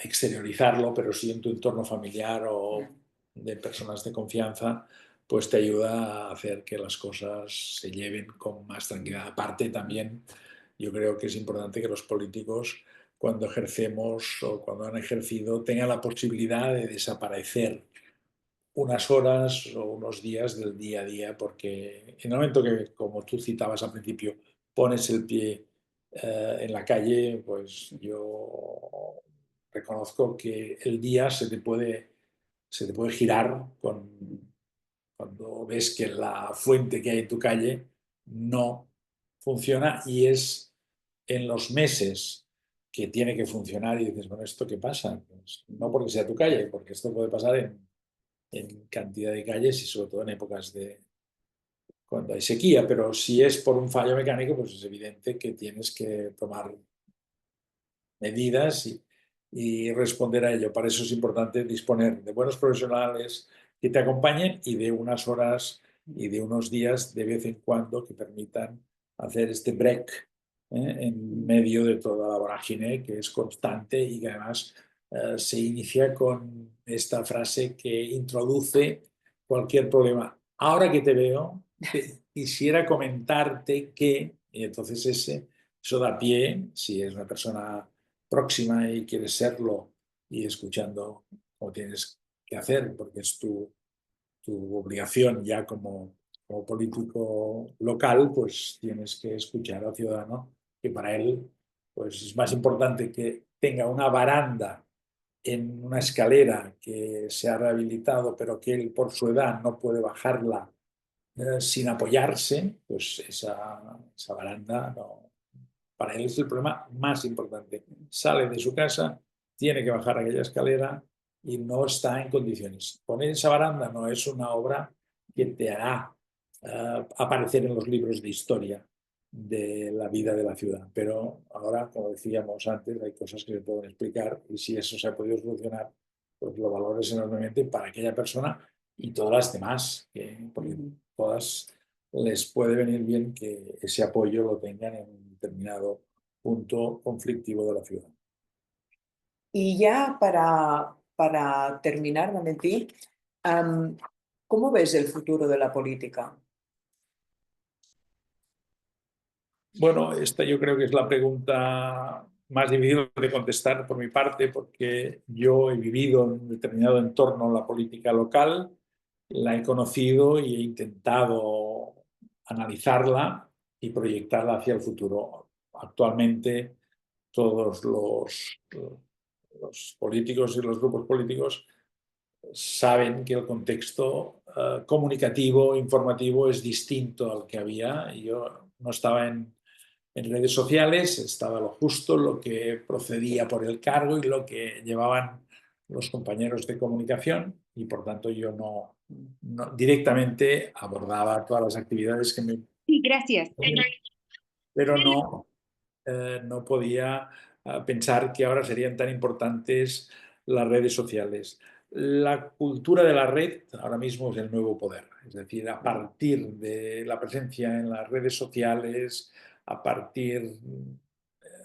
exteriorizarlo, pero sí en tu entorno familiar o de personas de confianza, pues te ayuda a hacer que las cosas se lleven con más tranquilidad. Aparte también, yo creo que es importante que los políticos, cuando ejercemos o cuando han ejercido, tengan la posibilidad de desaparecer unas horas o unos días del día a día, porque en el momento que, como tú citabas al principio, pones el pie en la calle, pues yo reconozco que el día se te puede girar cuando ves que la fuente que hay en tu calle no funciona, y es en los meses que tiene que funcionar y dices, bueno, ¿esto qué pasa? Pues no porque sea tu calle, porque esto puede pasar en cantidad de calles y sobre todo en épocas de cuando hay sequía, pero si es por un fallo mecánico, pues es evidente que tienes que tomar medidas y responder a ello. Para eso es importante disponer de buenos profesionales que te acompañen y de unas horas y de unos días de vez en cuando que permitan hacer este break en medio de toda la vorágine que es constante y que además se inicia con esta frase que introduce cualquier problema. Ahora que te veo, quisiera comentarte que, y entonces eso da pie, si es una persona próxima y quieres serlo, y escuchando como tienes que hacer, porque es tu obligación ya como político local, pues tienes que escuchar al ciudadano, que para él pues es más importante que tenga una baranda en una escalera que se ha rehabilitado, pero que él por su edad no puede bajarla sin apoyarse, pues esa baranda no, para él es el problema más importante. Sale de su casa, tiene que bajar aquella escalera y no está en condiciones. Poner esa baranda no es una obra que te hará aparecer en los libros de historia de la vida de la ciudad. Pero ahora, como decíamos antes, hay cosas que se pueden explicar, y si eso se ha podido solucionar, pues lo valores enormemente para aquella persona y todas las demás, porque todas les puede venir bien que ese apoyo lo tengan en un determinado punto conflictivo de la ciudad. Y ya para terminar, Valentín, ¿cómo ves el futuro de la política? Bueno, esta yo creo que es la pregunta más difícil de contestar por mi parte, porque yo he vivido en un determinado entorno la política local, la he conocido y he intentado analizarla y proyectarla hacia el futuro. Actualmente todos los políticos y los grupos políticos saben que el contexto comunicativo, informativo es distinto al que había. Yo no estaba en redes sociales, estaba lo justo, lo que procedía por el cargo y lo que llevaban los compañeros de comunicación, y por tanto yo no directamente abordaba todas las actividades que me... Sí, gracias. Pero no podía pensar que ahora serían tan importantes las redes sociales. La cultura de la red ahora mismo es el nuevo poder, es decir, a partir de la presencia en las redes sociales, a partir,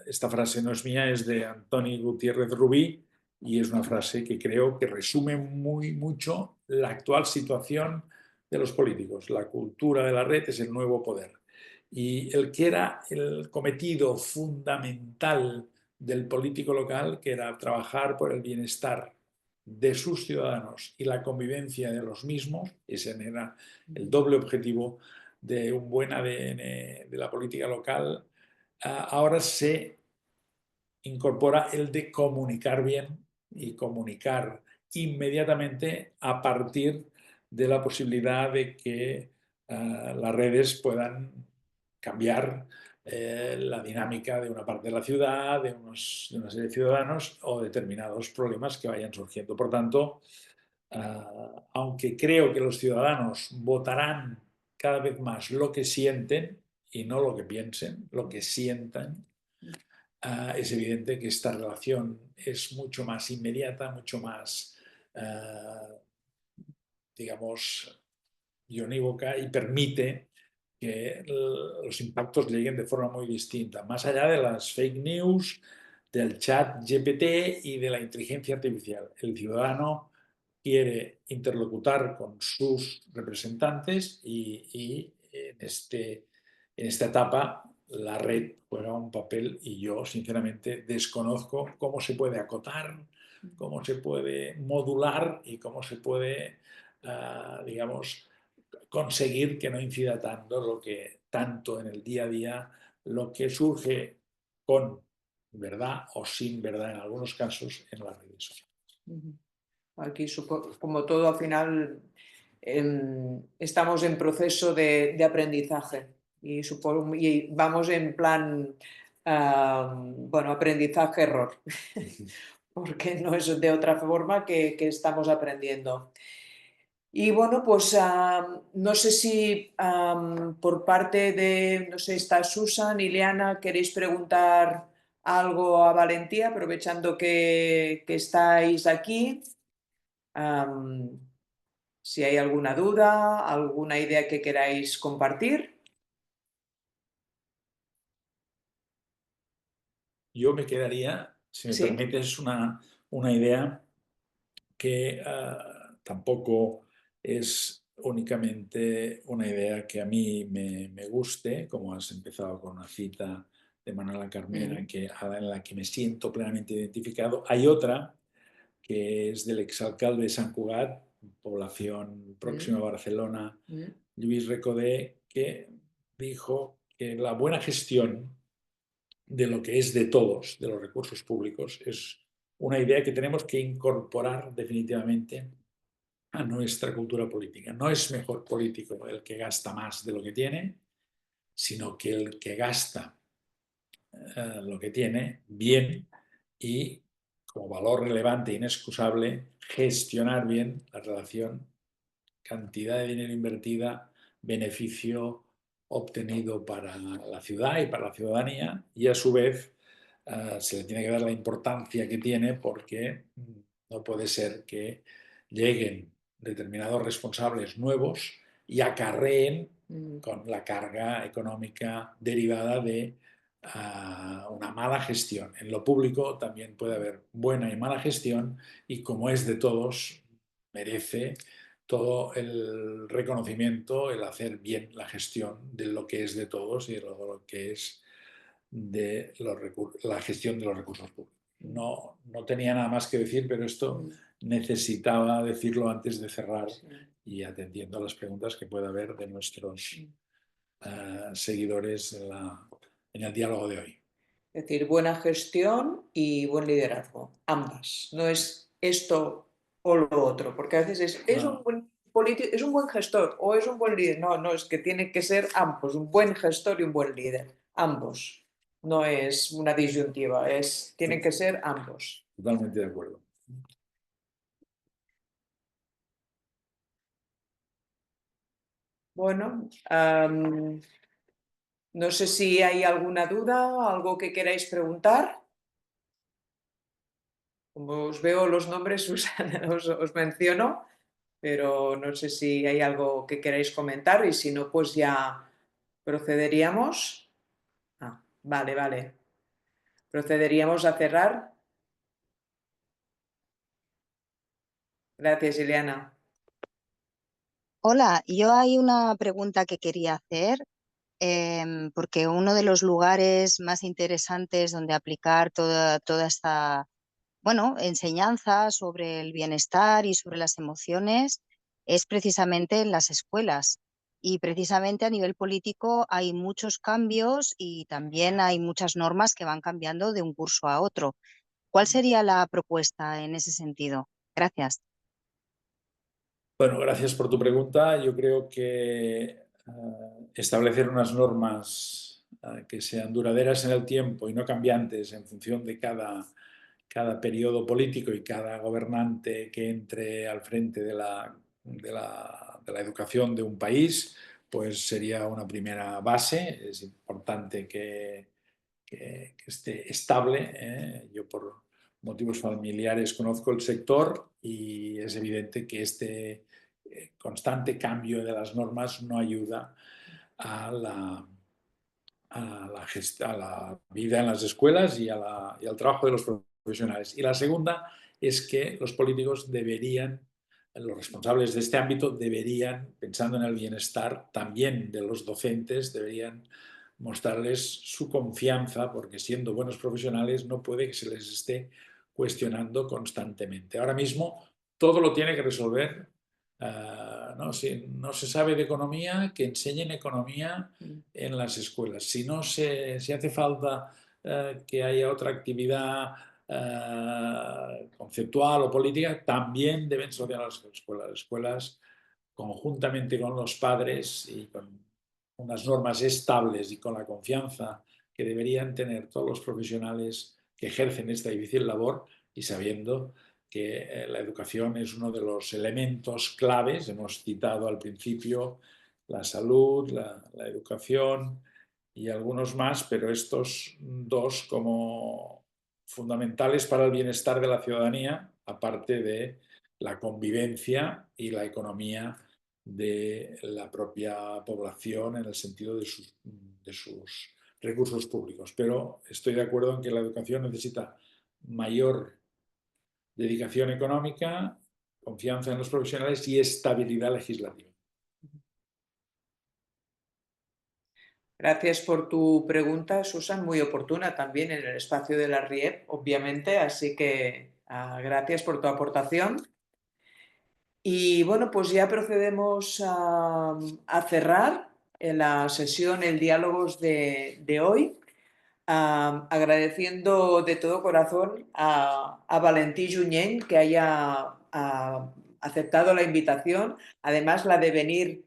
esta frase no es mía, es de Antoni Gutiérrez Rubí, y es una frase que creo que resume mucho la actual situación de los políticos. La cultura de la red es el nuevo poder. Y el que era el cometido fundamental del político local, que era trabajar por el bienestar de sus ciudadanos y la convivencia de los mismos, ese era el doble objetivo de un buen ADN de la política local, ahora se incorpora el de comunicar bien y comunicar inmediatamente a partir de la posibilidad de que las redes puedan cambiar la dinámica de una parte de la ciudad, de una serie de ciudadanos o determinados problemas que vayan surgiendo. Por tanto, aunque creo que los ciudadanos votarán cada vez más lo que sienten y no lo que piensen, lo que sientan, es evidente que esta relación es mucho más inmediata, mucho más, digamos, ionívoca y permite que los impactos lleguen de forma muy distinta, más allá de las fake news, del chat GPT y de la inteligencia artificial. El ciudadano quiere interlocutar con sus representantes y en esta etapa la red juega un papel y yo sinceramente desconozco cómo se puede acotar, cómo se puede modular y cómo se puede, digamos, conseguir que no incida tanto en el día a día lo que surge con verdad o sin verdad en algunos casos en las redes sociales. Aquí, como todo, al final estamos en proceso de aprendizaje y vamos en plan, bueno, aprendizaje-error, porque no es de otra forma que estamos aprendiendo. Y bueno, pues no sé si por parte de, no sé, está Susan, Ileana, queréis preguntar algo a Valentía, aprovechando que estáis aquí. Si hay alguna duda, alguna idea que queráis compartir. Yo me quedaría, si me Sí. permites, una idea que tampoco es únicamente una idea que a mí me guste, como has empezado con una cita de Manuela Carmena, en la que me siento plenamente identificado. Hay otra que es del exalcalde de Sant Cugat, población próxima a Barcelona, Lluís Recoder, que dijo que la buena gestión de lo que es de todos, de los recursos públicos, es una idea que tenemos que incorporar definitivamente a nuestra cultura política. No es mejor político el que gasta más de lo que tiene, sino que el que gasta lo que tiene bien y como valor relevante e inexcusable gestionar bien la relación cantidad de dinero invertida, beneficio obtenido para la ciudad y para la ciudadanía y a su vez se le tiene que dar la importancia que tiene porque no puede ser que lleguen determinados responsables nuevos y acarreen con la carga económica derivada de una mala gestión. En lo público también puede haber buena y mala gestión y como es de todos, merece todo el reconocimiento, el hacer bien la gestión de lo que es de todos y de lo que es de la gestión de los recursos públicos. No tenía nada más que decir, pero esto necesitaba decirlo antes de cerrar y atendiendo a las preguntas que pueda haber de nuestros seguidores en el diálogo de hoy. Es decir, buena gestión y buen liderazgo, ambas. No es esto o lo otro, porque a veces es un buen político, es un buen gestor o es un buen líder. No, es que tiene que ser ambos, un buen gestor y un buen líder, ambos. No es una disyuntiva, tienen que ser ambos. Totalmente de acuerdo. Bueno, no sé si hay alguna duda, algo que queráis preguntar. Como os veo los nombres, Susana, os menciono, pero no sé si hay algo que queráis comentar y si no, pues ya procederíamos. Vale. Procederíamos a cerrar. Gracias, Ileana. Hola, yo hay una pregunta que quería hacer, porque uno de los lugares más interesantes donde aplicar toda esta bueno, enseñanza sobre el bienestar y sobre las emociones es precisamente en las escuelas. Y precisamente a nivel político hay muchos cambios y también hay muchas normas que van cambiando de un curso a otro. ¿Cuál sería la propuesta en ese sentido? Gracias. Bueno, gracias por tu pregunta. Yo creo que establecer unas normas que sean duraderas en el tiempo y no cambiantes en función de cada periodo político y cada gobernante que entre al frente de la educación de un país, pues sería una primera base. Es importante que esté estable. Yo por motivos familiares conozco el sector y es evidente que este constante cambio de las normas no ayuda a la vida en las escuelas y al trabajo de los profesionales. Y la segunda es que los políticos deberían, los responsables de este ámbito deberían, pensando en el bienestar también de los docentes, deberían mostrarles su confianza, porque siendo buenos profesionales no puede que se les esté cuestionando constantemente. Ahora mismo todo lo tiene que resolver. No, si no se sabe de economía, que enseñen economía en las escuelas. Si hace falta que haya otra actividad conceptual o política, también deben solucionar las escuelas. Las escuelas, conjuntamente con los padres y con unas normas estables y con la confianza que deberían tener todos los profesionales que ejercen esta difícil labor, y sabiendo que la educación es uno de los elementos claves. Hemos citado al principio la salud, la educación y algunos más, pero estos dos como fundamentales para el bienestar de la ciudadanía, aparte de la convivencia y la economía de la propia población en el sentido de sus recursos públicos. Pero estoy de acuerdo en que la educación necesita mayor dedicación económica, confianza en los profesionales y estabilidad legislativa. Gracias por tu pregunta, Susan, muy oportuna también en el espacio de la RIEP, obviamente, así que gracias por tu aportación. Y bueno, pues ya procedemos a cerrar la sesión, el diálogos de hoy, agradeciendo de todo corazón a Valentí Junyent que haya aceptado la invitación, además la de venir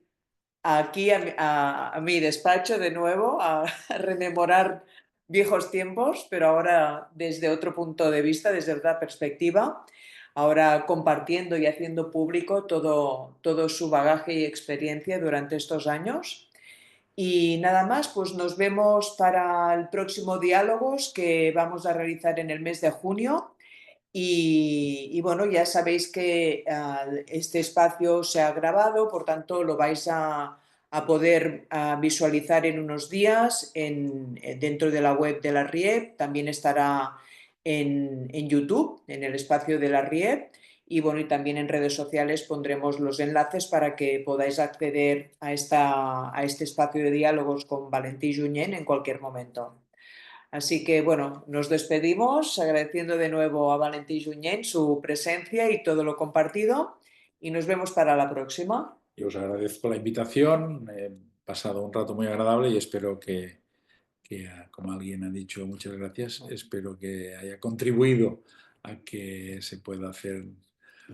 aquí a mi despacho de nuevo a rememorar viejos tiempos, pero ahora desde otro punto de vista, desde otra perspectiva, ahora compartiendo y haciendo público todo su bagaje y experiencia durante estos años. Y nada más, pues nos vemos para el próximo Diálogos que vamos a realizar en el mes de junio. Y bueno, ya sabéis que este espacio se ha grabado, por tanto lo vais a poder visualizar en unos días dentro de la web de la RIEP. También estará en YouTube, en el espacio de la RIEP. Y bueno, y también en redes sociales pondremos los enlaces para que podáis acceder a este espacio de diálogos con Valentí Junyent en cualquier momento. Así que bueno, nos despedimos agradeciendo de nuevo a Valentí Junyent su presencia y todo lo compartido, y nos vemos para la próxima. Yo os agradezco la invitación, he pasado un rato muy agradable y espero que, como alguien ha dicho, muchas gracias, espero que haya contribuido a que se pueda hacer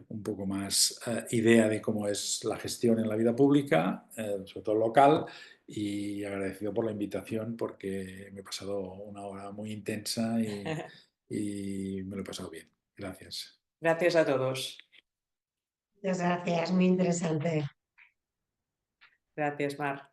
un poco más idea de cómo es la gestión en la vida pública, sobre todo local, y agradecido por la invitación porque me he pasado una hora muy intensa y me lo he pasado bien. Gracias. Gracias a todos. Muchas gracias, muy interesante. Gracias, Mar.